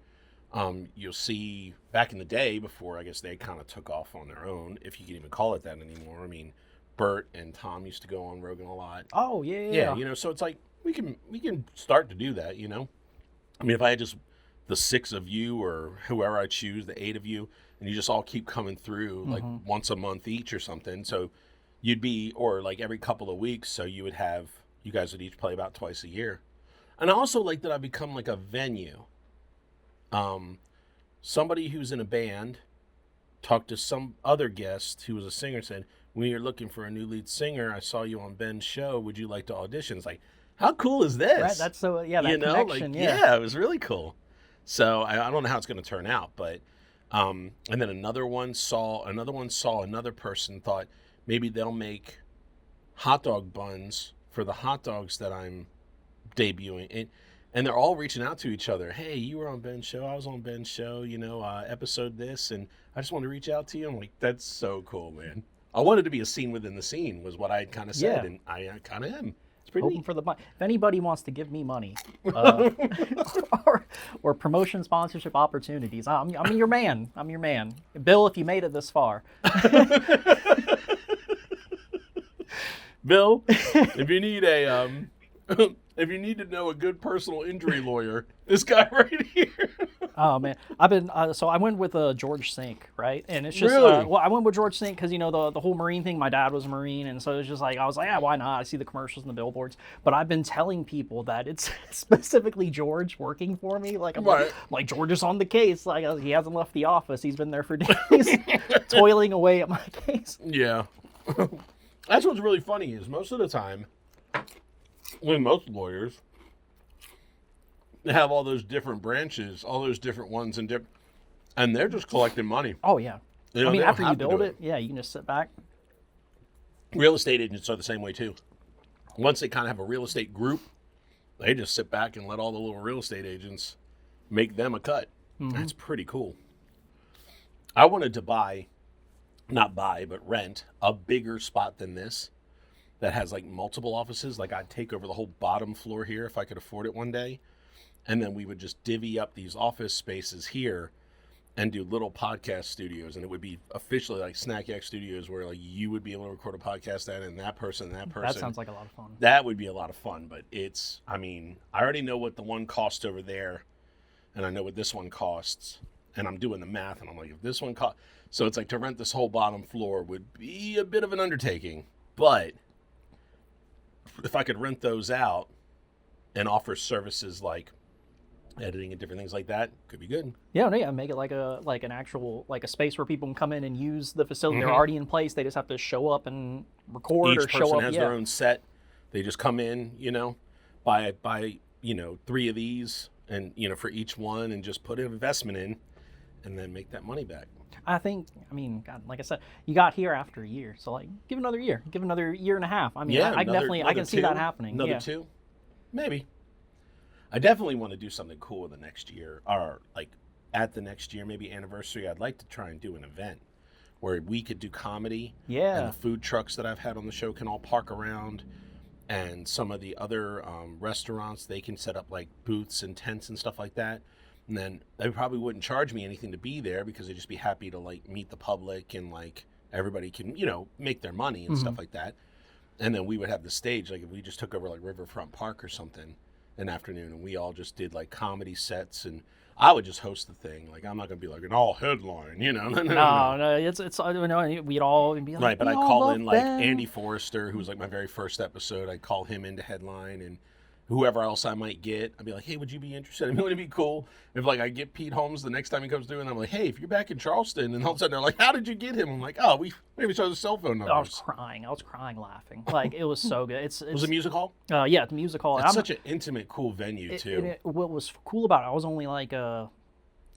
You'll see back in the day before I guess they kind of took off on their own, if you can even call it that anymore. I mean, Bert and Tom used to go on Rogan a lot. Oh yeah. You know, so it's like we can start to do that. You know, I mean, if I had just the 6 of you or whoever I choose, the 8 of you, and you just all keep coming through like once a month each or something, so you'd be, or like every couple of weeks, so you guys would each play about twice a year. And I also like that I become like a venue. Somebody who's in a band talked to some other guest who was a singer, said, when you're looking for a new lead singer, I saw you on Ben's show. Would you like to audition? It's like, how cool is this? Right, that's so, that connection, yeah, it was really cool. So I don't know how it's going to turn out, but, and then another one saw another person, thought maybe they'll make hot dog buns for the hot dogs that I'm debuting. And they're all reaching out to each other. Hey, you were on Ben's show. I was on Ben's show, episode this. And I just wanted to reach out to you. I'm like, that's so cool, man. I wanted to be a scene within the scene was what I had kind of said. Yeah. And I kind of am. It's pretty Hoping neat. For the money. If anybody wants to give me money or promotion sponsorship opportunities, I'm your man. I'm your man. Bill, if you made it this far. Bill, if you need if you need to know a good personal injury lawyer, this guy right here. Oh man, I've been so I went with George Sink, right? And it's just really? I went with George Sink because the whole Marine thing. My dad was a Marine, and so it's just like I was like, yeah, why not? I see the commercials and the billboards, but I've been telling people that it's specifically George working for me. Like I'm like George is on the case. Like he hasn't left the office. He's been there for days, toiling away at my case. Yeah, that's what's really funny is most of the time, when most lawyers, they have all those different branches, all those different ones, and they're just collecting money. Oh, yeah. You know, I mean, after you build it, yeah, you can just sit back. Real estate agents are the same way, too. Once they kind of have a real estate group, they just sit back and let all the little real estate agents make them a cut. Mm-hmm. That's pretty cool. I wanted to not buy, but rent a bigger spot than this that has like multiple offices. Like I'd take over the whole bottom floor here if I could afford it one day. And then we would just divvy up these office spaces here and do little podcast studios. And it would be officially like Snack Yak Studios where like you would be able to record a podcast and that person. That sounds like a lot of fun. That would be a lot of fun. But I already know what the one cost over there and I know what this one costs. And I'm doing the math and I'm like, if this one costs. So it's like to rent this whole bottom floor would be a bit of an undertaking. But if I could rent those out and offer services like editing and different things like that, could be good. Yeah, make it like an actual like a space where people can come in and use the facility. Mm-hmm. They're already in place. They just have to show up and record or show up. Each person has their own set. They just come in, buy 3 of these and for each one and just put an investment in and then make that money back. God, like I said, you got here after a year, so like give another year and a half. I mean, yeah, I can see that happening. Another 2, maybe. I definitely want to do something cool in the next year, or like at the next year, maybe anniversary. I'd like to try and do an event where we could do comedy. Yeah. And the food trucks that I've had on the show can all park around, and some of the other restaurants, they can set up like booths and tents and stuff like that. And then they probably wouldn't charge me anything to be there because they'd just be happy to like meet the public and like everybody can, make their money and stuff like that. And then we would have the stage, like if we just took over like Riverfront Park or something an afternoon and we all just did like comedy sets and I would just host the thing. Like I'm not gonna be like an all headline, No, we'd all be like, right, but I'd call in like Andy Forrester, who was like my very first episode. I'd call him into headline and whoever else I might get, I'd be like, hey, would you be interested? I mean, would it be cool if like I get Pete Holmes the next time he comes through and I'm like, hey, if you're back in Charleston, and all of a sudden they're like, how did you get him? I'm like, oh, we maybe saw the cell phone numbers. I was crying laughing. Like it was so good. Was it music hall? Yeah, the music hall. It's such an intimate, cool venue too. What was cool about it, I was only like it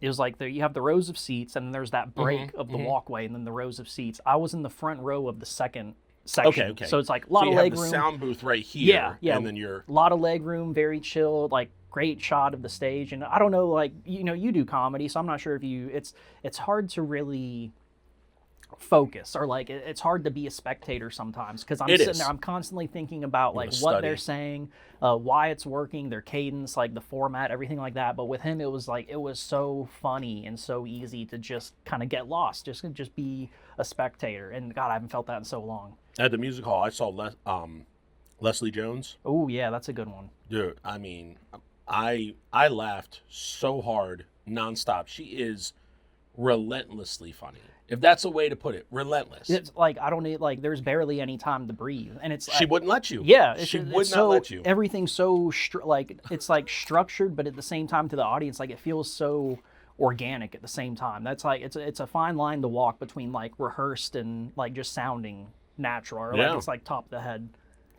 was like you have the rows of seats and then there's that break of the walkway and then the rows of seats. I was in the front row of the second section. Okay. So it's like a lot of leg room. The sound booth right here. Yeah. And then you're a lot of leg room, very chill, like great shot of the stage. And I don't know, like you do comedy, so I'm not sure if it's hard to really focus, or like it's hard to be a spectator sometimes because I'm sitting there, I'm constantly thinking about like what they're saying, why it's working, their cadence, like the format, everything like that. But with him, it was so funny and so easy to just kind of get lost, just be a spectator. And God, I haven't felt that in so long. At the music hall, I saw Leslie Jones. Oh yeah, that's a good one. Dude, I mean, I laughed so hard nonstop. She is relentlessly funny. If that's a way to put it, relentless. It's like I don't need there's barely any time to breathe, and it's she wouldn't let you. Yeah, she would not let you. Everything's so it's like structured, but at the same time to the audience, like it feels so organic at the same time. That's like it's a fine line to walk between like rehearsed and like just sounding natural, or like it's like top of the head.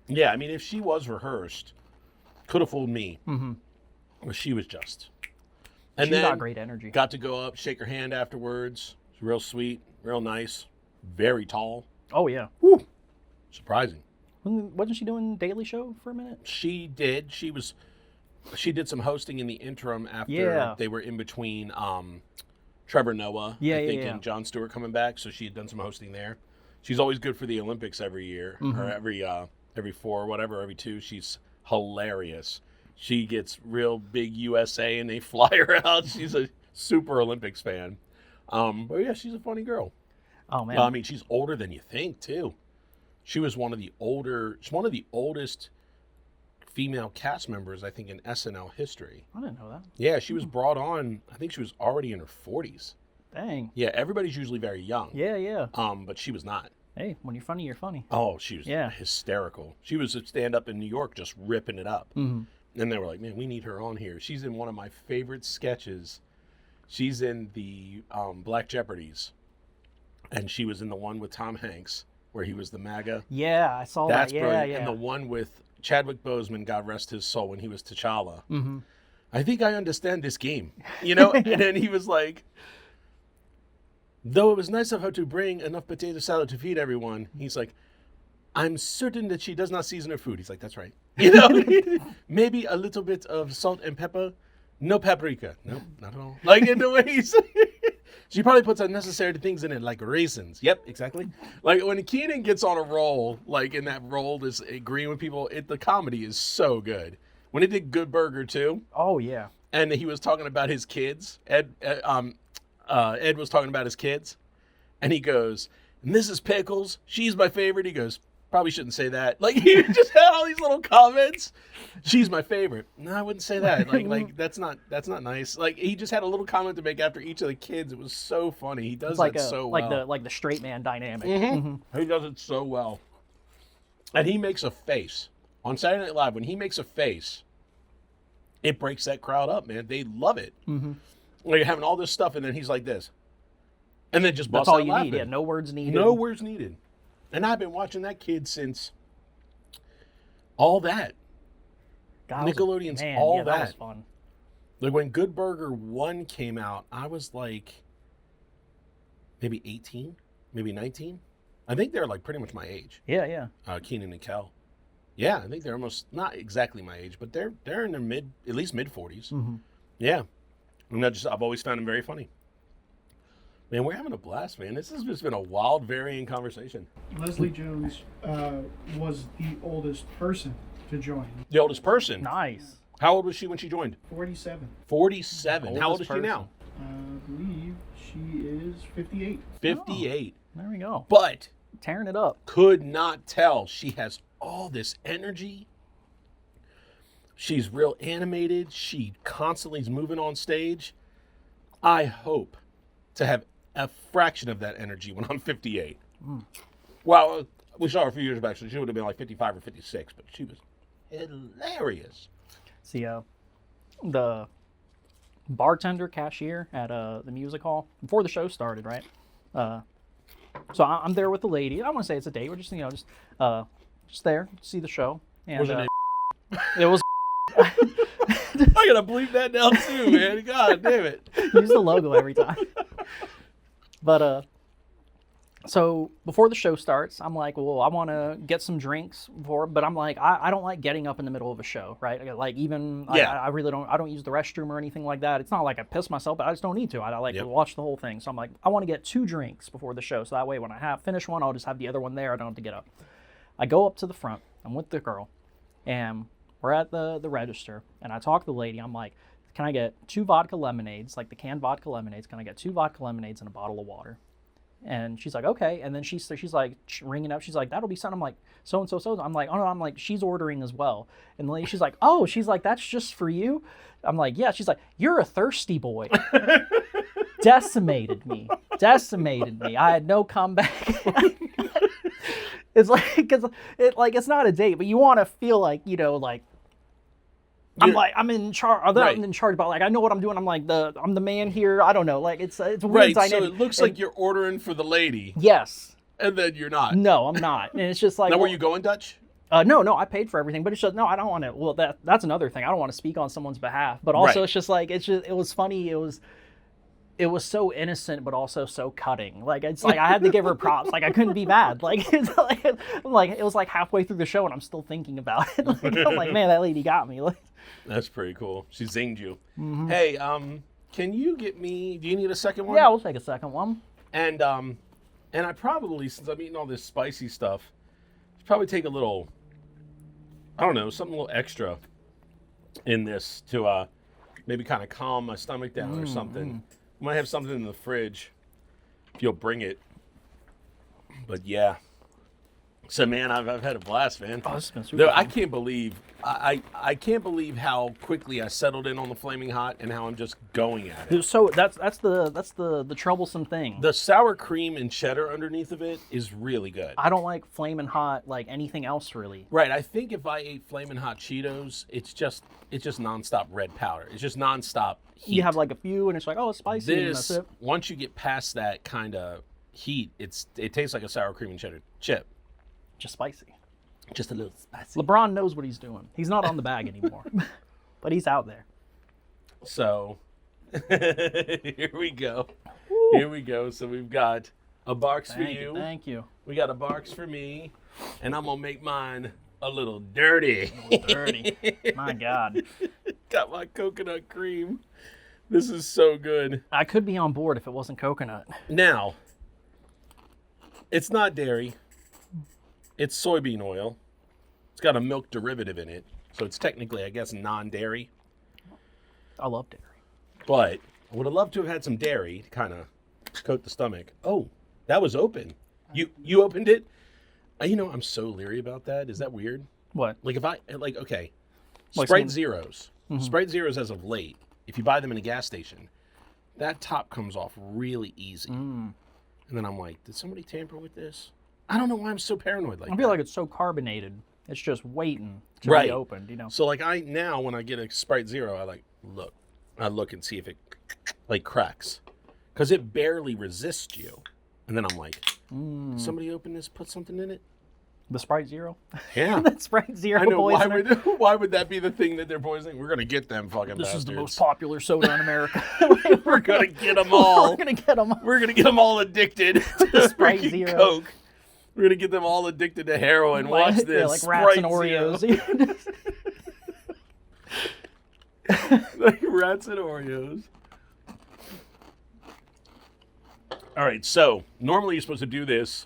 Yeah, I mean, if she was rehearsed, could have fooled me. Mm-hmm. But she was just. And She's got great energy. Got to go up, shake her hand afterwards. Real sweet, real nice, very tall. Oh, yeah. Woo. Surprising. Wasn't she doing Daily Show for a minute? She did. She did some hosting in the interim after they were in between Trevor Noah, and Jon Stewart coming back. So she had done some hosting there. She's always good for the Olympics every year, or every 4, whatever, every 2. She's hilarious. She gets real big USA and they fly her out. She's a super Olympics fan. But yeah, she's a funny girl. Oh man! I mean, she's older than you think too. She was one of the oldest female cast members, I think, in SNL history. I didn't know that. Yeah, she was brought on. I think she was already in her 40s. Dang. Yeah, everybody's usually very young. Yeah. But she was not. Hey, when you're funny, you're funny. Oh, she was hysterical. She was a stand-up in New York, just ripping it up. Mm-hmm. And they were like, "Man, we need her on here." She's in one of my favorite sketches. She's in the Black Jeopardies, and she was in the one with Tom Hanks where he was the MAGA. Yeah, I saw That's that. brilliant. Yeah. And the one with Chadwick Boseman, God rest his soul, when he was T'Challa. Mm-hmm. I think I understand this game, you know? And then he was like, though it was nice of her to bring enough potato salad to feed everyone, he's like, I'm certain that she does not season her food. He's like, that's right. You know, maybe a little bit of salt and pepper. No paprika. No, not at all. Like in the way he's she probably puts unnecessary things in it, like raisins. Yep, exactly. Like when Keenan gets on a roll, like in that role, is agreeing with people, the comedy is so good. When he did Good Burger too. Oh yeah. And he was talking about his kids. Ed was talking about his kids, and he goes, and this is Pickles. She's my favorite. He goes, probably shouldn't say that. Like he just had all these little comments. She's my favorite. No, I wouldn't say that. Like that's not nice. Like he just had a little comment to make after each of the kids. It was so funny. He does that so well. Like the straight man dynamic. Mm-hmm. He does it so well. And he makes a face on Saturday Night Live. When he makes a face, it breaks that crowd up, man. They love it. Mm-hmm. Like you're having all this stuff, and then he's like this, and then just busts out laughing. That's all you need. Yeah, no words needed. No words needed. And I've been watching that kid since All That. God, Nickelodeon's All That. Was fun. Like when Good Burger 1 came out, I was like maybe 18, maybe 19. I think they're like pretty much my age. Yeah. Keenan and Kel. Yeah, I think they're almost not exactly my age, but they're in their at least mid 40s. Mm-hmm. Yeah. And I've always found them very funny. Man, we're having a blast, man. This has just been a wild, varying conversation. Leslie Jones was the oldest person to join. The oldest person? Nice. How old was she when she joined? 47. 47. How old is she now? I believe she is 58. 58. Oh, there we go. But tearing it up. Could not tell. She has all this energy. She's real animated. She constantly is moving on stage. I hope to have a fraction of that energy when I'm 58. Well, we saw her a few years back, so she would have been like 55 or 56, but she was hilarious. See, the bartender cashier at the music hall before the show started, right? So I'm there with the lady. I don't want to say it's a date. We're just just there to see the show. And, was it name? It was. I gotta bleep that down too, man. God damn it. Use the logo every time. But So before the show starts, I'm like, well, I want to get some drinks but I'm like, I don't like getting up in the middle of a show, right? Like even, Yeah. I really don't, I don't use the restroom or anything like that. It's not like I piss myself, but I just don't need to. I like to watch the whole thing. So I'm like, I want to get 2 drinks before the show. So that way when I finish one, I'll just have the other one there. I don't have to get up. I go up to the front. I'm with the girl and we're at the register and I talk to the lady. I'm like, can I get 2 vodka lemonades, like the canned vodka lemonades? Can I get 2 vodka lemonades and a bottle of water? And she's like, okay. And then she's like ringing up. She's like, that'll be something. I'm like, so. I'm like, oh no. I'm like, she's ordering as well. And the lady, she's like, oh, she's like, that's just for you. I'm like, yeah. She's like, you're a thirsty boy. Decimated me. I had no comeback. It's like, cause it's not a date, but you want to feel like, like, I'm in charge. I'm in charge, but like I know what I'm doing. I'm like I'm the man here. I don't know. Like it's a weird dynamic. So it looks like you're ordering for the lady. Yes. And then you're not. No, I'm not. And it's just like. Now, were you going Dutch? No, I paid for everything, but it's just no. I don't want to. Well, that's another thing. I don't want to speak on someone's behalf, but also it's just like it was funny. It was so innocent, but also so cutting. Like it's like I had to give her props. Like I couldn't be mad. Like it was like halfway through the show, and I'm still thinking about it. Like, I'm like, man, that lady got me. Like. That's pretty cool. She zinged you. Mm-hmm. Hey, can you get me? Do you need a second one? Yeah, we'll take a second one. And I probably, since I'm eating all this spicy stuff, should probably take a little. I don't know, something a little extra in this to maybe kind of calm my stomach down or something. Might have something in the fridge if you'll bring it. But yeah. So man, I've had a blast, man. Oh, this has been super fun. I can't believe I can't believe how quickly I settled in on the Flaming Hot and how I'm just going at it. So that's the troublesome thing. The sour cream and cheddar underneath of it is really good. I don't like Flamin' Hot like anything else really. Right. I think if I ate Flamin' Hot Cheetos, it's just nonstop red powder. It's just nonstop heat. You have like a few and it's like, oh, it's spicy. And that's it. Once you get past that kind of heat, it tastes like a sour cream and cheddar chip. Just spicy. Just a little spicy. LeBron knows what he's doing. He's not on the bag anymore, but he's out there. So, here we go. Woo. Here we go. So we've got a box for you. Thank you. We got a box for me, and I'm gonna make mine a little dirty. My God. Got my coconut cream. This is so good. I could be on board if it wasn't coconut. Now, it's not dairy. It's soybean oil. It's got a milk derivative in it. So it's technically, I guess, non-dairy. I love dairy. But I would have loved to have had some dairy to kind of coat the stomach. Oh, that was open. You opened it? I'm so leery about that. Is that weird? What? Like okay. Sprite Zeros. Mm-hmm. Sprite Zeros as of late, if you buy them in a gas station, that top comes off really easy. And then I'm like, did somebody tamper with this? I don't know why I'm so paranoid like that. I feel like it's so carbonated. It's just waiting to be opened, So like now when I get a Sprite Zero, I look and see if it like cracks. Because it barely resists you. And then I'm like, somebody open this, put something in it? The Sprite Zero? Yeah. The Sprite Zero I know, poisoner. why would that be the thing that they're poisoning? We're going to get them fucking This bastards. is the most popular soda in America. We're going to get them all. We're going to get them all. We're going to get them all addicted to Sprite freaking Zero. Coke. We're going to get them all addicted to heroin. Watch this. Yeah, like Sprite rats and Oreos. Like rats and Oreos. All right, so normally you're supposed to do this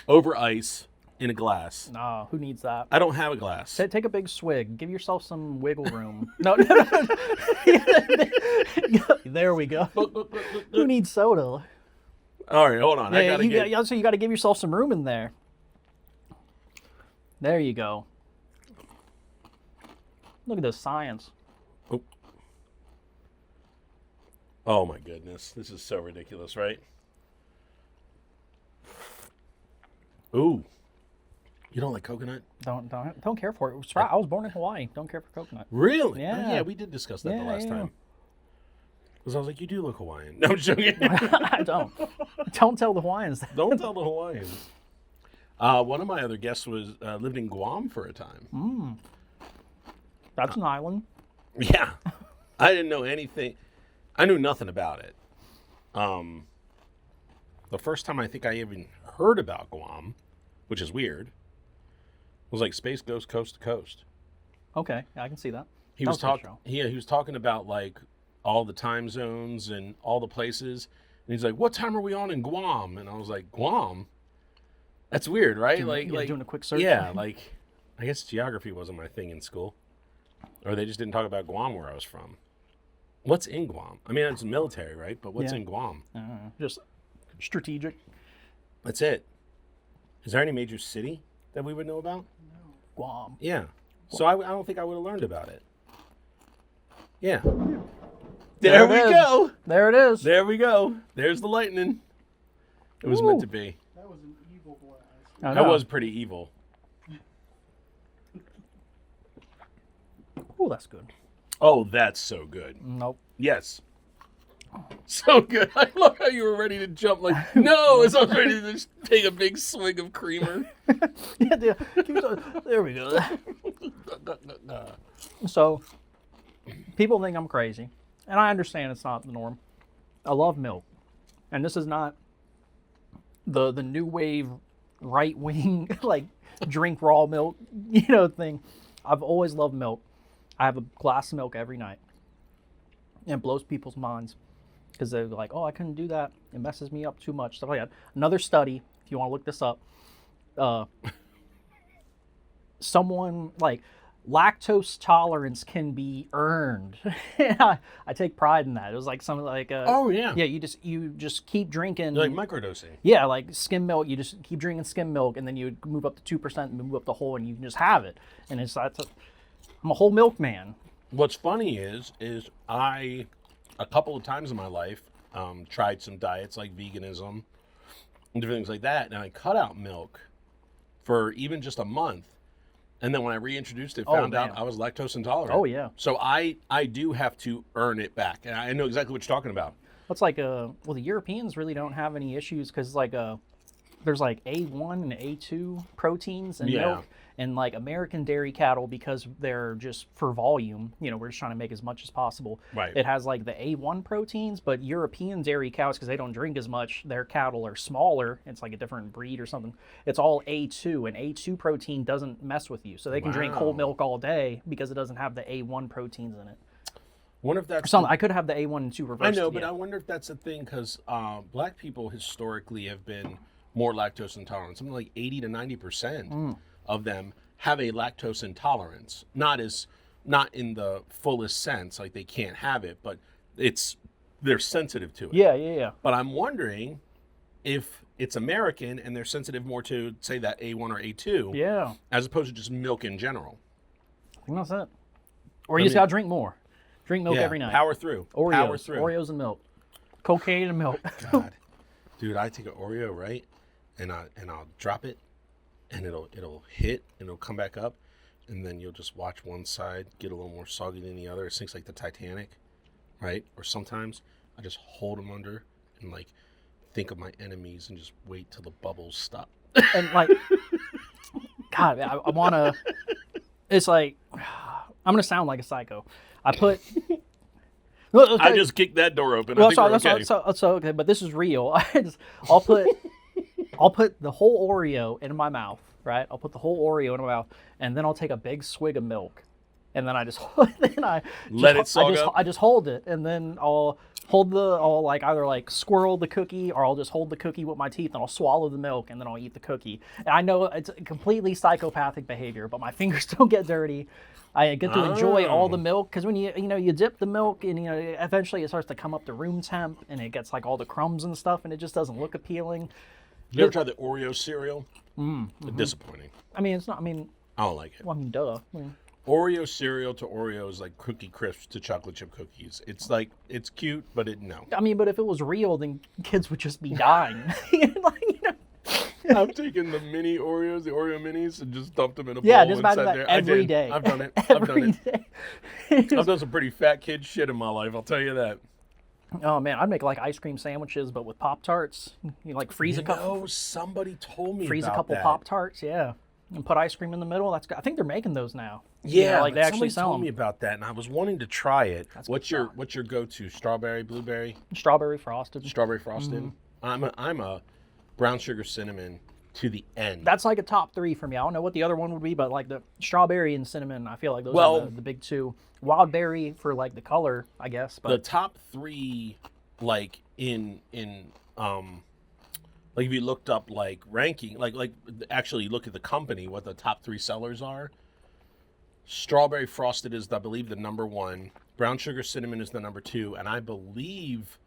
over ice in a glass. No, who needs that? I don't have a glass. Take a big swig. Give yourself some wiggle room. No. There we go. Who needs soda? All right, hold on. So you got to give yourself some room in there. There you go. Look at this science. Oh my goodness, this is so ridiculous, right? Ooh, you don't like coconut? Don't care for it. I was born in Hawaii. Don't care for coconut. Really? Yeah. Oh, yeah, we did discuss that the last time. Because I was like, you do look Hawaiian. No, I'm joking. I don't. Don't tell the Hawaiians that. Don't tell the Hawaiians. One of my other guests lived in Guam for a time. That's an island. Yeah. I didn't know anything. I knew nothing about it. the first time I think I even heard about Guam, which is weird, was like Space Ghost Coast to Coast. Okay, yeah, I can see that. He was talking. Yeah, he was talking about like all the time zones and all the places, and he's like, "What time are we on in Guam?" And I was like, "Guam? That's weird, right?" Doing a quick search. Yeah, like I guess geography wasn't my thing in school, or they just didn't talk about Guam where I was from. What's in Guam? I mean, it's military, right? But what's in Guam? Just strategic. That's it. Is there any major city that we would know about? No. Guam. Yeah. So I don't think I would have learned about it. Yeah. There we go. There it is. There we go. There's the lightning. It was meant to be. That was an evil blast. That was pretty evil. Oh, that's good. Oh, that's so good. Nope. Yes. So good. I love how you were ready to jump like, no, as I was ready to just take a big swig of creamer. Yeah. There we go. So, people think I'm crazy, and I understand it's not the norm. I love milk, and this is not the new wave right wing like drink raw milk thing. I've always loved milk. I have a glass of milk every night, and it blows people's minds because they're like, "Oh, I couldn't do that. It messes me up too much." Stuff like that. Another study, if you want to look this up, someone like lactose tolerance can be earned. I take pride in that. It was like something like oh yeah, you just keep drinking like microdosing. Yeah, like skim milk. You just keep drinking skim milk, and then you move up to 2%, and move up to whole, and you can just have it. And I'm a whole milk man. What's funny is I a couple of times in my life tried some diets like veganism and different things like that, and I cut out milk for even just a month. And then when I reintroduced it, found out I was lactose intolerant. Oh, yeah. So I do have to earn it back. And I know exactly what you're talking about. It's like, the Europeans really don't have any issues because, like, there's like A1 and A2 proteins in milk. And, like, American dairy cattle, because they're just for volume, we're just trying to make as much as possible. Right. It has, like, the A1 proteins, but European dairy cows, because they don't drink as much, their cattle are smaller. It's like a different breed or something. It's all A2, and A2 protein doesn't mess with you. So they can drink whole milk all day because it doesn't have the A1 proteins in it. Wonder if that's or something. I could have the A1 and 2 reversed. I know, but I wonder if that's a thing because black people historically have been more lactose intolerant. Something like 80 to 90% of them have a lactose intolerance. Not in the fullest sense, like they can't have it, but they're sensitive to it. Yeah. But I'm wondering if it's American and they're sensitive more to, say, that A1 or A2, as opposed to just milk in general. I think that's it. Or you just gotta drink more. Drink milk every night. Power through. Oreos and milk. Cocaine and milk. God. Dude, I take an Oreo, right? And I'll drop it, and it'll hit, and it'll come back up, and then you'll just watch one side get a little more soggy than the other. It sinks like the Titanic, right? Or sometimes I just hold them under and like think of my enemies and just wait till the bubbles stop. And like, God, I want to. It's like I'm gonna sound like a psycho. I just kicked that door open. Okay, but this is real. I'll put the whole Oreo in my mouth, right? I'll put the whole Oreo in my mouth, and then I'll take a big swig of milk, and then I just hold it, and then I'll either like swirl the cookie, or I'll just hold the cookie with my teeth, and I'll swallow the milk, and then I'll eat the cookie. And I know it's completely psychopathic behavior, but my fingers don't get dirty. I get to enjoy all the milk, because when you dip the milk, and eventually it starts to come up to room temp, and it gets like all the crumbs and stuff, and it just doesn't look appealing. You ever tried the Oreo cereal? Disappointing. I mean, it's not. I don't like it. Well, duh. Oreo cereal to Oreo is like Cookie Crisps to chocolate chip cookies. It's like, it's cute, but no. I mean, but if it was real, then kids would just be dying. I've taken the mini Oreos, the Oreo minis, and just dumped them in a bowl just and sat there. every day. I've done it. I've done some pretty fat kid shit in my life, I'll tell you that. Oh man, I'd make like ice cream sandwiches, but with Pop-Tarts. Freeze a couple. Somebody told me freeze about a couple that. Pop-Tarts, and put ice cream in the middle. That's good. I think they're making those now. Yeah, they actually sell told them. me about that, and I was wanting to try it. What's your go-to? Strawberry, blueberry? Strawberry frosted. Strawberry frosted. I'm a brown sugar cinnamon to the end. That's like a top 3 for me. I don't know what the other one would be, but like the strawberry and cinnamon, I feel like those are the big 2. Wild berry for like the color, I guess. But the top 3, like in like if you looked up like ranking, like actually look at the company, what the top 3 sellers are. Strawberry frosted is, I believe, the number 1. Brown sugar cinnamon is the number 2, and I believe,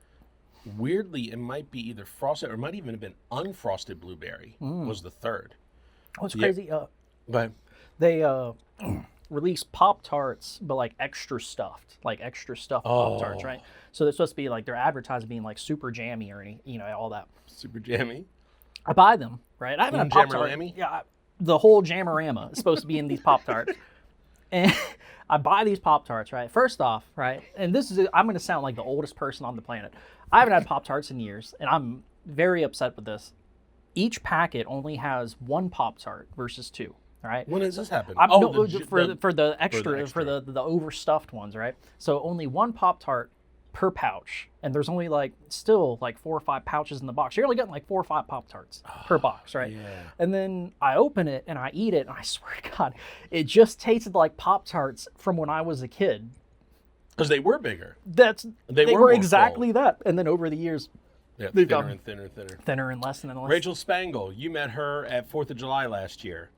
weirdly, it might be either frosted or it might even have been unfrosted blueberry was the 3rd. Oh, it's crazy. But They released Pop-Tarts, but like extra stuffed Pop-Tarts, right? So they're supposed to be like, they're advertised being like super jammy or any, all that. super jammy. I buy them, right? I haven't had Pop-Tart. Jammerlammy? Yeah, the whole Jamorama is supposed to be in these Pop-Tarts. And I buy these Pop-Tarts, right? First off, right? And I'm going to sound like the oldest person on the planet. I haven't had Pop-Tarts in years, and I'm very upset with this. Each packet only has 1 Pop-Tart versus 2, right? When does this happen? For the extra, for the overstuffed ones, right? So only 1 Pop-Tart per pouch, and there's only still 4 or 5 pouches in the box. You're only getting 4 or 5 Pop-Tarts per box, right? Yeah. And then I open it and I eat it, and I swear to God, it just tasted like Pop-Tarts from when I was a kid. Because they were bigger. They were more exactly full. that. And then over the years, Yeah, they've thinner gone and thinner and thinner. thinner and less and less. Rachel Spangle, you met her at 4th of July last year.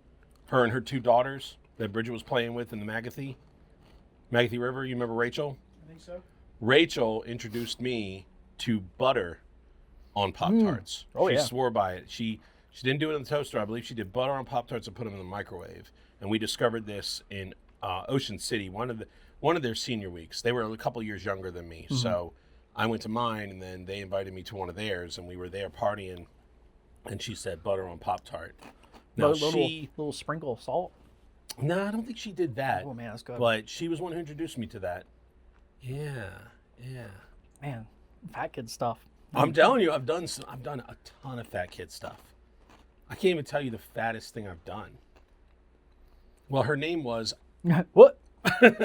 Her and her 2 daughters that Bridget was playing with in the Magathie River. You remember Rachel? I think so. Rachel introduced me to butter on Pop-Tarts. She swore by it. She didn't do it in the toaster. I believe she did butter on Pop-Tarts and put them in the microwave. And we discovered this in Ocean City, one of their senior weeks. They were a couple years younger than me. So I went to mine, and then they invited me to one of theirs, and we were there partying, and she said butter on Pop-Tart. Now, little sprinkle of salt. No, I don't think she did that. Oh, man, that's good. But she was one who introduced me to that. Yeah. Man, fat kid stuff. I'm telling you, I've done a ton of fat kid stuff. I can't even tell you the fattest thing I've done. Well, her name was... What? Dang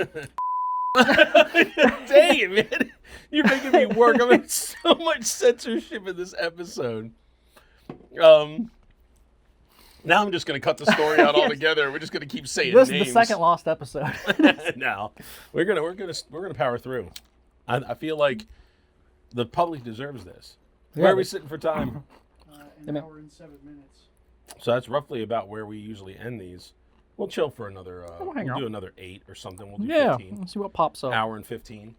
it, man. You're making me work. I'm in so much censorship in this episode. Now I'm just going to cut the story out altogether. We're just going to keep saying this names. This is the second lost episode. No, we're gonna power through. I feel like the public deserves this. Where are we sitting for time? An hour and 7 minutes. So that's roughly about where we usually end these. We'll chill for another. We'll do another 8 or something. We'll do 15. Let's see what pops up. Hour and 15.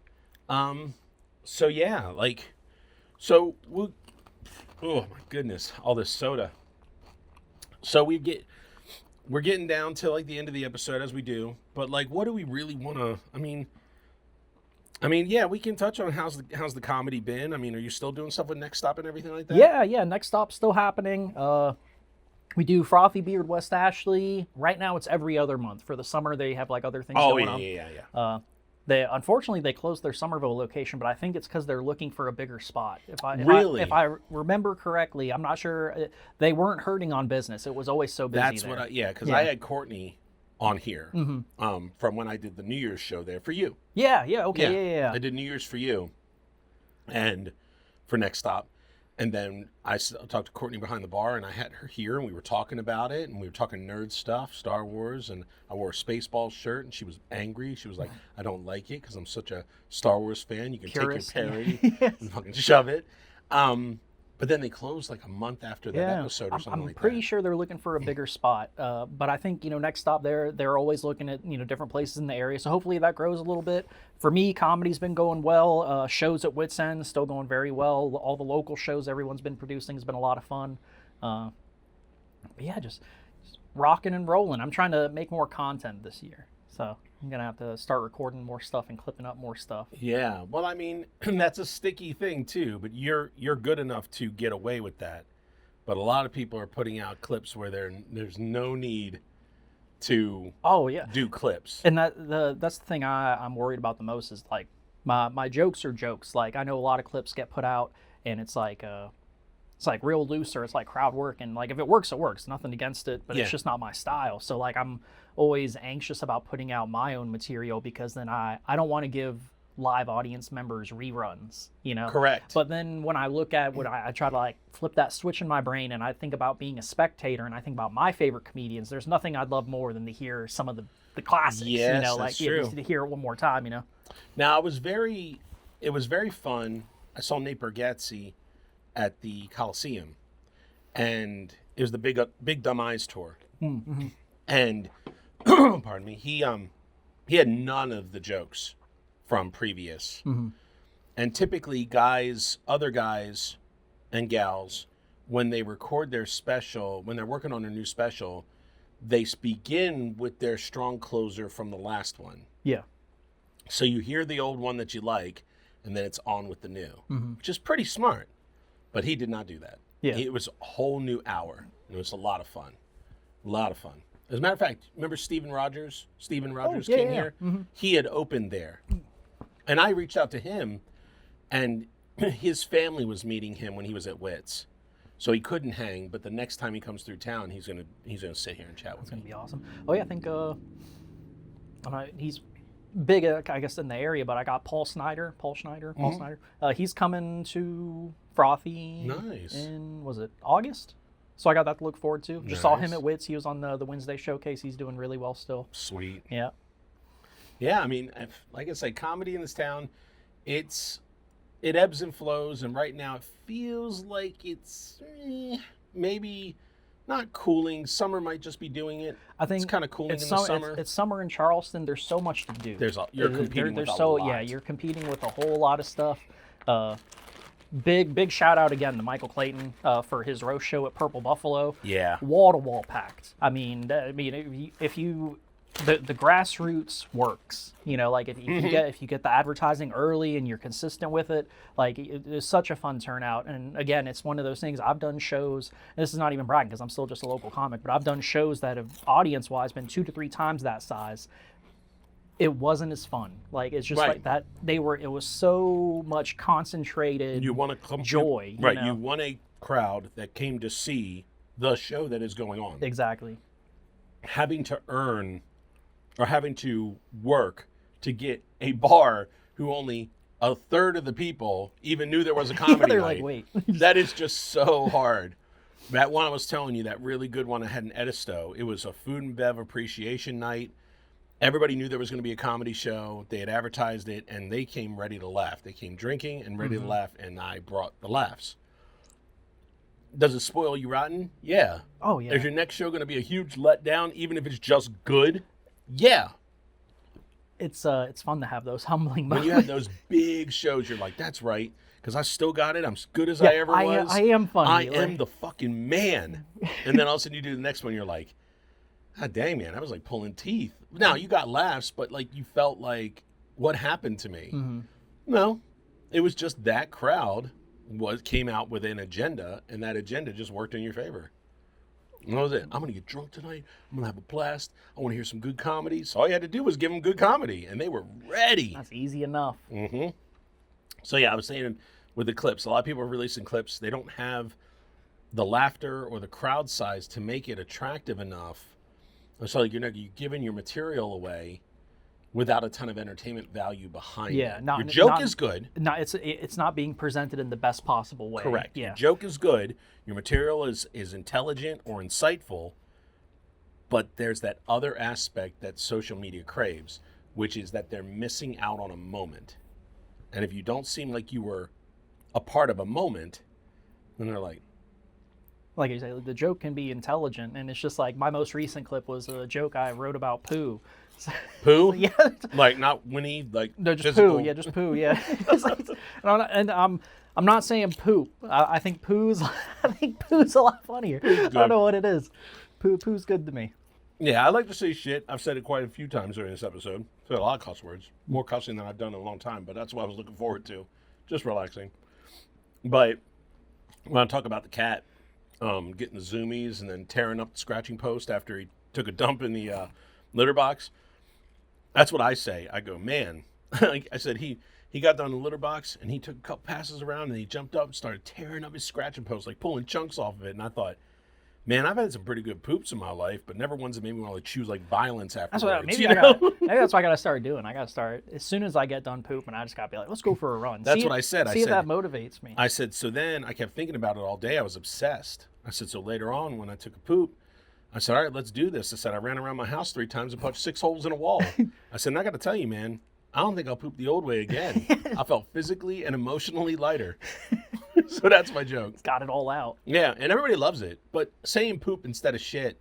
So yeah, so we'll. Oh my goodness, all this soda. So we're getting down to the end of the episode as we do, but what do we really want to? I mean, yeah, we can touch on how's the comedy been. I mean, are you still doing stuff with Next Stop and everything like that? Yeah. Next Stop's still happening. We do Frothy Beard West Ashley. Right now, it's every other month. For the summer, they have other things going on. Yeah. Unfortunately they closed their Somerville location, but I think it's because they're looking for a bigger spot. If I remember correctly, I'm not sure. They weren't hurting on business. It was always so busy. That's what because I had Courtney on here from when I did the New Year's show there for you. Okay. I did New Year's for you and for Next Stop. And then I talked to Courtney behind the bar, and I had her here, and we were talking about it, and we were talking nerd stuff, Star Wars, and I wore a Spaceballs shirt, and she was angry. She was like, I don't like it because I'm such a Star Wars fan. You can Purist. take your parody and fucking shove it. But then they closed a month after that episode or something like that. I'm pretty sure they're looking for a bigger spot. But I think, Next Stop, they're always looking at, different places in the area. So hopefully that grows a little bit. For me, comedy's been going well. Shows at Wits End still going very well. All the local shows everyone's been producing has been a lot of fun. But yeah, just rocking and rolling. I'm trying to make more content this year. So I'm going to have to start recording more stuff and clipping up more stuff. Yeah. Well, I mean, that's a sticky thing too, but you're good enough to get away with that. But a lot of people are putting out clips where there's no need to do clips. And that's the thing I'm worried about the most is my jokes are jokes. I know a lot of clips get put out and it's real loose or it's crowd work, and if it works, it works. Nothing against it, but it's just not my style. So I'm always anxious about putting out my own material because then I don't want to give live audience members reruns, you know? Correct. But then when I look at what I try to like flip that switch in my brain and I think about being a spectator and I think about my favorite comedians, there's nothing I'd love more than to hear some of the classics, Yes, you know, that's like true. just to hear it one more time, you know? Now, it was very fun. I saw Nate Bargatze at the Coliseum, and it was the Big Dumb Eyes tour. Mm-hmm. And pardon me, he had none of the jokes from previous. Mm-hmm. And typically, other guys and gals, when they record their special, when they're working on their new special, they begin with their strong closer from the last one. Yeah. So you hear the old one that you like, and then it's on with the new, Mm-hmm. which is pretty smart. But he did not do that. Yeah. It was a whole new hour. It was a lot of fun. A lot of fun. As a matter of fact, remember Steven Rogers? Steven Rogers yeah, came yeah. here. Mm-hmm. He had opened there. And I reached out to him, and his family was meeting him when he was at Wits. So he couldn't hang, but the next time he comes through town, he's gonna sit here and chat with It's gonna me. be awesome. Oh yeah, I think he's big, I guess, in the area. But I got Paul Snyder. He's coming to Frothy. Nice. Was it August? So I got that to look forward to. Just saw him Nice. at Wits. He was on the Wednesday showcase. He's doing really well still. Sweet. Yeah. Yeah, I mean, like I say, comedy in this town, it ebbs and flows, and right now it feels like it's maybe not cooling. Summer might just be doing it. I think it's kind of cooling in the summer. summer. It's summer in Charleston. There's so much to do. You're competing with a lot. Yeah, you're competing with a whole lot of stuff. Big shout out again to Michael Clayton for his roast show at Purple Buffalo. Yeah. Wall to wall packed. If you the grassroots works. You know, like if you get the advertising early and you're consistent with it, like it's such a fun turnout. And again, it's one of those things. I've done shows. And this is not even bragging because I'm still just a local comic, but I've done shows that have audience wise been 2 to 3 times that size. It wasn't as fun. Like it's just like that. It was so much concentrated. You want to joy, right? you know? You want a crowd that came to see the show that is going on. Exactly. Having to earn or having to work to get a bar who only a third of the people even knew there was a comedy they're night. like, wait. That is just so hard. That one I was telling you, that really good one I had in Edisto, it was a food and bev appreciation night. Everybody knew there was going to be a comedy show. They had advertised it, and they came ready to laugh. They came drinking and ready to laugh, and I brought the laughs. Does it spoil you rotten? Yeah. Oh yeah. Is your next show going to be a huge letdown, even if it's just good? Yeah. It's fun to have those humbling When moments. you have those big shows, you're like, that's right, because I still got it. I'm as good as I ever was. I am funny. I am the fucking man. And then all of a sudden you do the next one, you're like, God dang, man, that was like pulling teeth. Now, you got laughs, but like you felt like, what happened to me? Mm-hmm. No, it was just that crowd came out with an agenda, and that agenda just worked in your favor. And that was it. I'm going to get drunk tonight. I'm going to have a blast. I want to hear some good comedy. So all you had to do was give them good comedy, and they were ready. That's easy enough. Mm-hmm. So yeah, I was saying with the clips, a lot of people are releasing clips. They don't have the laughter or the crowd size to make it attractive enough. So you're giving your material away without a ton of entertainment value behind it. Your joke is good. No, it's not being presented in the best possible way. Correct. Yeah. Your joke is good. Your material is intelligent or insightful. But there's that other aspect that social media craves, which is that they're missing out on a moment. And if you don't seem like you were a part of a moment, then they're like you say, the joke can be intelligent, and it's just like my most recent clip was a joke I wrote about poo. poo? Yeah. Like not Winnie, like No, just physical. poo. Yeah, just poo. Yeah. and I'm not saying poop. I think poo's a lot funnier. I don't know what it is. Poo's good to me. Yeah, I like to say shit. I've said it quite a few times during this episode. Said a lot of cuss words. More cussing than I've done in a long time, but that's what I was looking forward to. Just relaxing. But when I talk about the cat getting the zoomies and then tearing up the scratching post after he took a dump in the litter box, that's what I say. I go, man. Like I said, he got down the litter box and he took a couple passes around and he jumped up and started tearing up his scratching post, like pulling chunks off of it. And I thought, Man, I've had some pretty good poops in my life, but never ones that made me want to choose like violence That's afterwards. what, you know? maybe that's what I got to start doing. I got to start as soon as I get done pooping. I just got to be like, let's go for a run. That's what I said. See if that motivates me. I said, so then I kept thinking about it all day. I was obsessed. I said, so later on when I took a poop, I said, all right, let's do this. I said, I ran around my house 3 times and punched 6 holes in a wall. I said, and I got to tell you, man, I don't think I'll poop the old way again. I felt physically and emotionally lighter. So that's my joke. It's got it all out. Yeah, and everybody loves it. But saying poop instead of shit,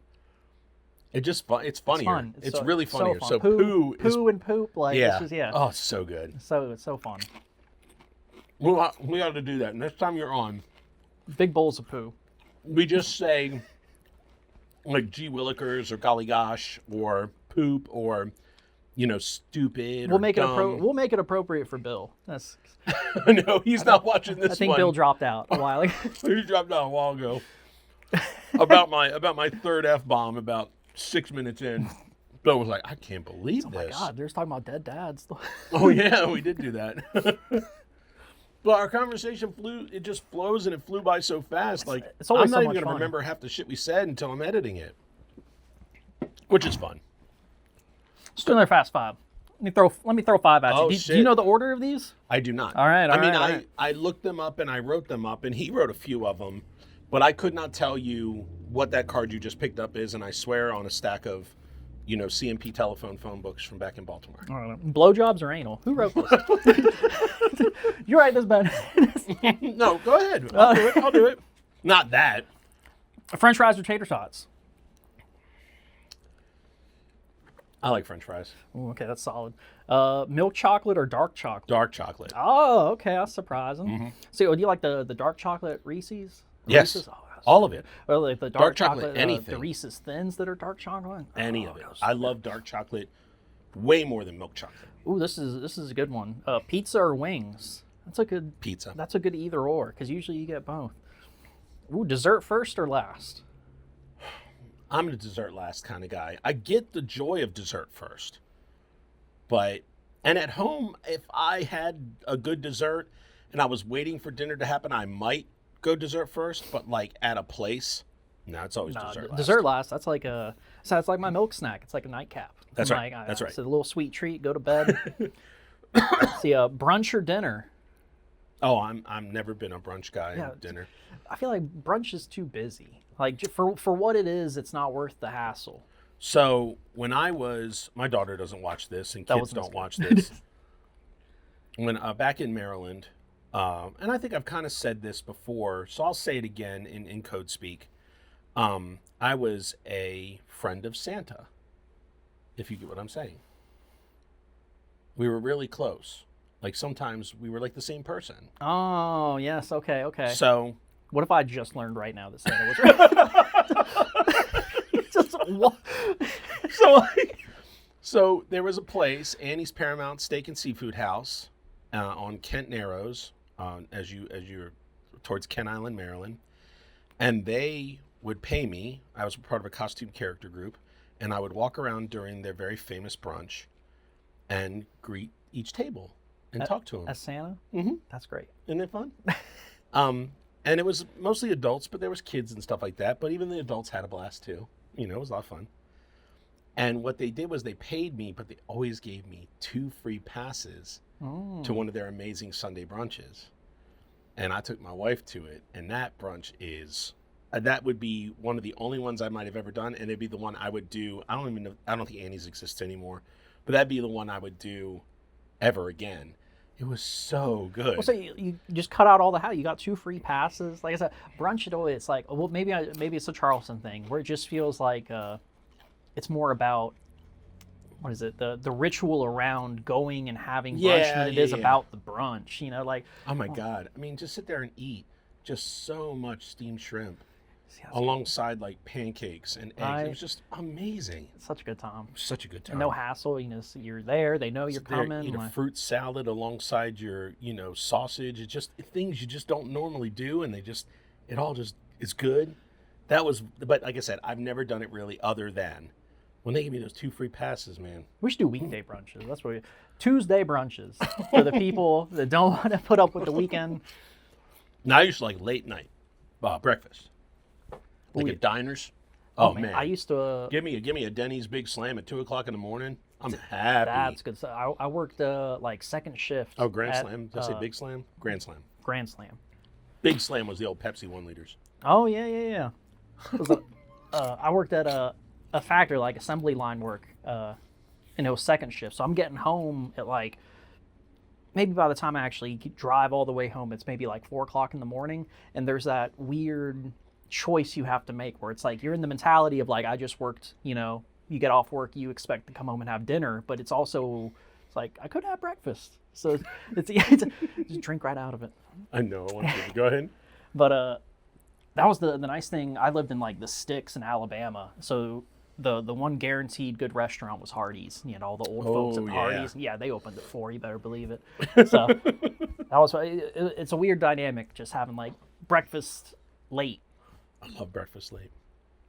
it's funnier. It's fun. It's really funnier. So, So poo is, and poop. Like, yeah. It's just, yeah. Oh, it's so good. It's so fun. We got to do that. Next time you're on, Big bowls of poo. we just say, like, gee willikers or golly gosh or poop or, stupid We'll or make dumb. it we'll make it appropriate for Bill. That's. No, he's not watching this I think one. Bill dropped out a while ago. He dropped out a while ago. about my third F-bomb about 6 minutes in. Bill was like, I can't believe Oh this. my God, they're just talking about dead dads. Oh, yeah, we did do that. But our conversation it just flows and it flew by so fast. Like, it's always I'm not so even much going to fun. remember half the shit we said until I'm editing it, which is fun. Let's do another fast 5. Let me throw 5 at you. Oh, Do shit. you know the order of these? I do not. All right, all I mean, right. I looked them up and I wrote them up, and he wrote a few of them, but I could not tell you what that card you just picked up is, and I swear on a stack of, CMP telephone phone books from back in Baltimore. I don't know. Blowjobs or anal? Who wrote this? You write this, Ben. No, go ahead. I'll do it. Not that. French fries or tater tots? I like French fries. Ooh, okay, that's solid. Milk chocolate or dark chocolate? Dark chocolate. Oh, okay, that's surprising. So, do you like the dark chocolate Reese's? Yes. Reese's? Oh, that's All of it. or like the Dark chocolate, the anything. Reese's Thins that are dark chocolate? Any Oh, of it. those- I love dark chocolate way more than milk chocolate. Ooh, this is a good one. Pizza or wings? That's a good Pizza. That's a good either or, because usually you get both. Ooh, dessert first or last? I'm a dessert last kind of guy. I get the joy of dessert first. And at home, if I had a good dessert and I was waiting for dinner to happen, I might go dessert first, but like at a place, no, it's always dessert last. Dessert last. That's like my milk snack. It's like a nightcap. That's right. Like, That's right. It's a little sweet treat. Go to bed. See, brunch or dinner? Oh, I'm never been a brunch guy Yeah, at dinner. I feel like brunch is too busy. Like for what it is, it's not worth the hassle. So when my daughter doesn't watch this, and That kids wasn't as don't good. watch this. When back in Maryland, and I think I've kind of said this before, so I'll say it again in code speak. I was a friend of Santa, if you get what I'm saying. We were really close. Like sometimes we were like the same person. Oh yes, okay. So What if I just learned right now that Santa was right? Just what? So there was a place, Annie's Paramount Steak and Seafood House, on Kent Narrows, as you're towards Kent Island, Maryland, and they would pay me. I was part of a costume character group, and I would walk around during their very famous brunch, and greet each table and talk to them. As Santa? Mm-hmm. That's great. Isn't it fun? And it was mostly adults, but there was kids and stuff like that. But even the adults had a blast too. It was a lot of fun. And what they did was they paid me, but they always gave me 2 free passes to one of their amazing Sunday brunches. And I took my wife to it, and that brunch that would be one of the only ones I might have ever done, and it'd be the one I would do. I don't think Annie's exists anymore, but that'd be the one I would do ever again. It was so good. Well, so you just cut out all the how. You got 2 free passes. Like I said, brunch at all. It's like, well, maybe it's a Charleston thing where it just feels like it's more about what is it? The ritual around going and having brunch than it is about the brunch. Like, oh my God! I mean, just sit there and eat just so much steamed shrimp see, that's alongside like pancakes and eggs. It was just amazing. such a good time. Such a good time. No hassle. So you're there. They know you're Sit there, coming. eat a fruit salad alongside your, sausage. It's just things you just don't normally do, and it all just is good. But like I said, I've never done it really other than when they give me those 2 free passes, man. We should do weekday brunches. That's what Tuesday brunches for the people that don't want to put up with the weekend. Now I used to like late night breakfast. Like Ooh, at diners. Oh, Man. I used to. Give me a Denny's Big Slam at 2:00 in the morning. I'm happy. That's good stuff. I worked like second shift. Oh, Grand Slam. Did I say Big Slam? Grand Slam. Grand Slam. Big Slam was the old Pepsi 1 liters. Oh yeah. It was I worked at a factory, like assembly line work, and it was second shift. So I'm getting home at like, maybe by the time I actually drive all the way home, it's maybe like 4:00 in the morning. And there's that weird choice you have to make where it's like you're in the mentality of like, I just worked, you get off work, you expect to come home and have dinner, but it's also, it's like, I could have breakfast. So it's just drink right out of it. I know. I want you to go ahead. But that was the nice thing. I lived in like the sticks in Alabama. So the one guaranteed good restaurant was Hardee's. All the old folks at the Hardee's. Yeah, they opened at 4, you better believe it. So that was, it's a weird dynamic just having like breakfast late. I love breakfast late.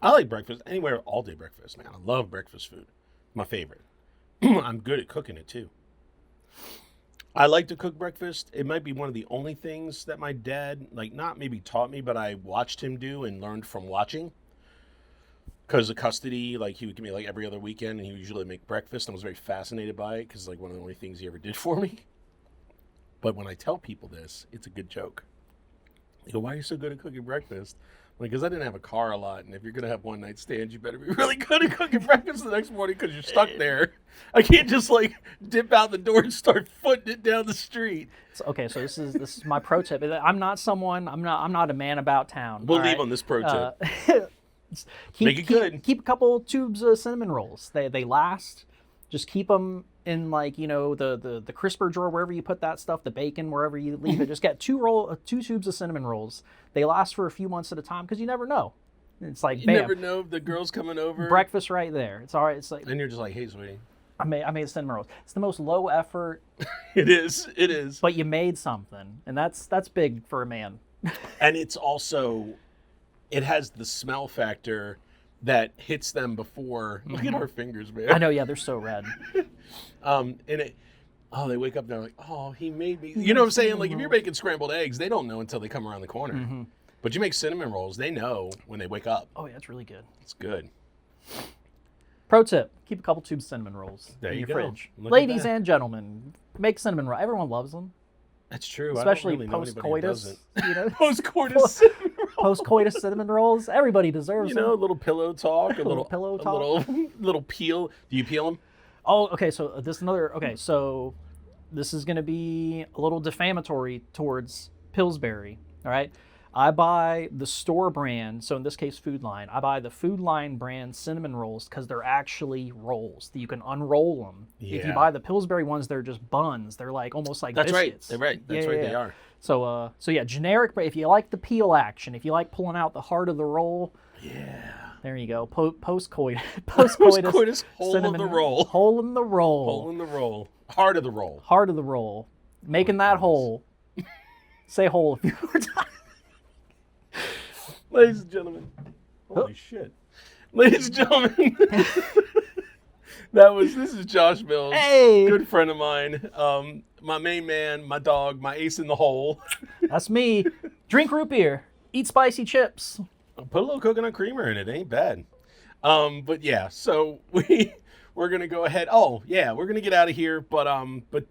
I like breakfast anywhere, all day breakfast, man. I love breakfast food. My favorite. I'm good at cooking it too. I like to cook breakfast. It might be one of the only things that my dad, like, not maybe taught me, but I watched him do and learned from watching. Because of custody, like, he would give me like every other weekend, and he would usually make breakfast. I was very fascinated by it because, like, one of the only things he ever did for me. But when I tell people this, it's a good joke. They go, "Why are you so good at cooking breakfast?" Because I didn't have a car a lot, and if you're going to have one night stands, you better be really good at cooking breakfast the next morning because you're stuck there. I can't just like dip out the door and start footing it down the street. Okay, so this is my pro tip. I'm not a man about town. We'll leave on this pro tip. Make it good. Keep a couple tubes of cinnamon rolls. They last. Just keep them in like the crisper drawer, wherever you put that stuff, the bacon, wherever you leave it. Just get two tubes of cinnamon rolls. They last for a few months at a time because you never know. It's like you bam, never know if the girl's coming over. Breakfast right there. It's all right. It's like, and you're just like, "Hey, sweetie, I made cinnamon rolls." It's the most low effort. It is. But you made something, and that's big for a man. And it's also, it has the smell factor that hits them before. Look at our fingers, man. I know, yeah, they're so red. And they wake up and they're like, "Oh, he made me." You know what I'm saying? Like, if you're making scrambled eggs, they don't know until they come around the corner. Mm-hmm. But you make cinnamon rolls, they know when they wake up. Oh yeah, it's really good. It's good. Pro tip: keep a couple tubes of cinnamon rolls in your fridge. Ladies and gentlemen, make cinnamon rolls. Everyone loves them. That's true. Especially really post-coitus. Post-coitus. Post-coitus cinnamon rolls. Everybody deserves them. A little pillow talk, a little pillow talk, little peel. Do you peel them? Oh, okay. So so this is going to be a little defamatory towards Pillsbury. All right. I buy the store brand, so in this case, Food Line. I buy the Food Line brand cinnamon rolls because they're actually rolls. You can unroll them. Yeah. If you buy the Pillsbury ones, they're just buns. They're like almost like That's biscuits. Right. They're right. That's right. They are. So yeah, generic. But if you like the peel action, if you like pulling out the heart of the roll, yeah, there you go. Post-coitus hole cinnamon, of the roll. Hole in the roll. Hole in the roll. Heart of the roll. Heart of the roll. Making that hole. Say hole a few more times. Ladies and gentlemen. Holy shit. Ladies and gentlemen. This is Josh Milz. Hey. Good friend of mine. My main man, my dog, my ace in the hole. That's me. Drink root beer. Eat spicy chips. Put a little coconut creamer in it. Ain't bad. But yeah, so we're gonna go ahead. Oh yeah, we're gonna get out of here. But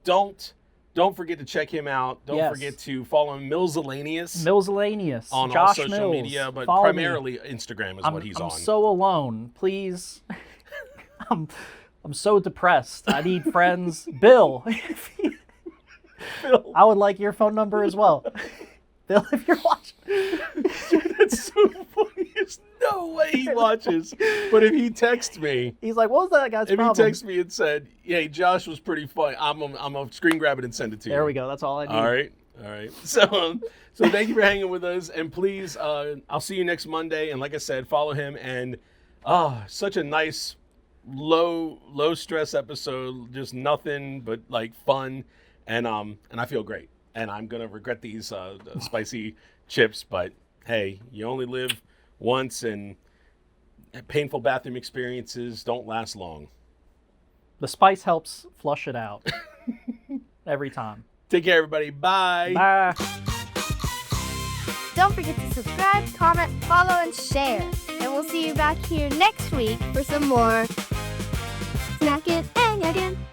don't forget to check him out. Don't forget to follow him, Milzalanious on Josh all social Milz. media, but Follow primarily Instagram is what he's on. I'm so alone. Please. I'm so depressed. I need friends. Bill. I would like your phone number as well. Bill, if you're watching. Dude, that's so funny. There's no way he watches. But if he texts me. He's like, what was that guy's problem? If he texts me and said, "Hey, Josh was pretty funny," I'm gonna screen grab it and send it to you. There we go. That's all I need. All right. So thank you for hanging with us. And please, I'll see you next Monday. And like I said, follow him. And such a nice, low stress episode. Just nothing but like fun. And I feel great. And I'm going to regret these spicy chips, but hey, you only live once, and painful bathroom experiences don't last long. The spice helps flush it out every time. Take care, everybody. Bye. Bye. Don't forget to subscribe, comment, follow, and share. And we'll see you back here next week for some more Snackin' and Yakkin'.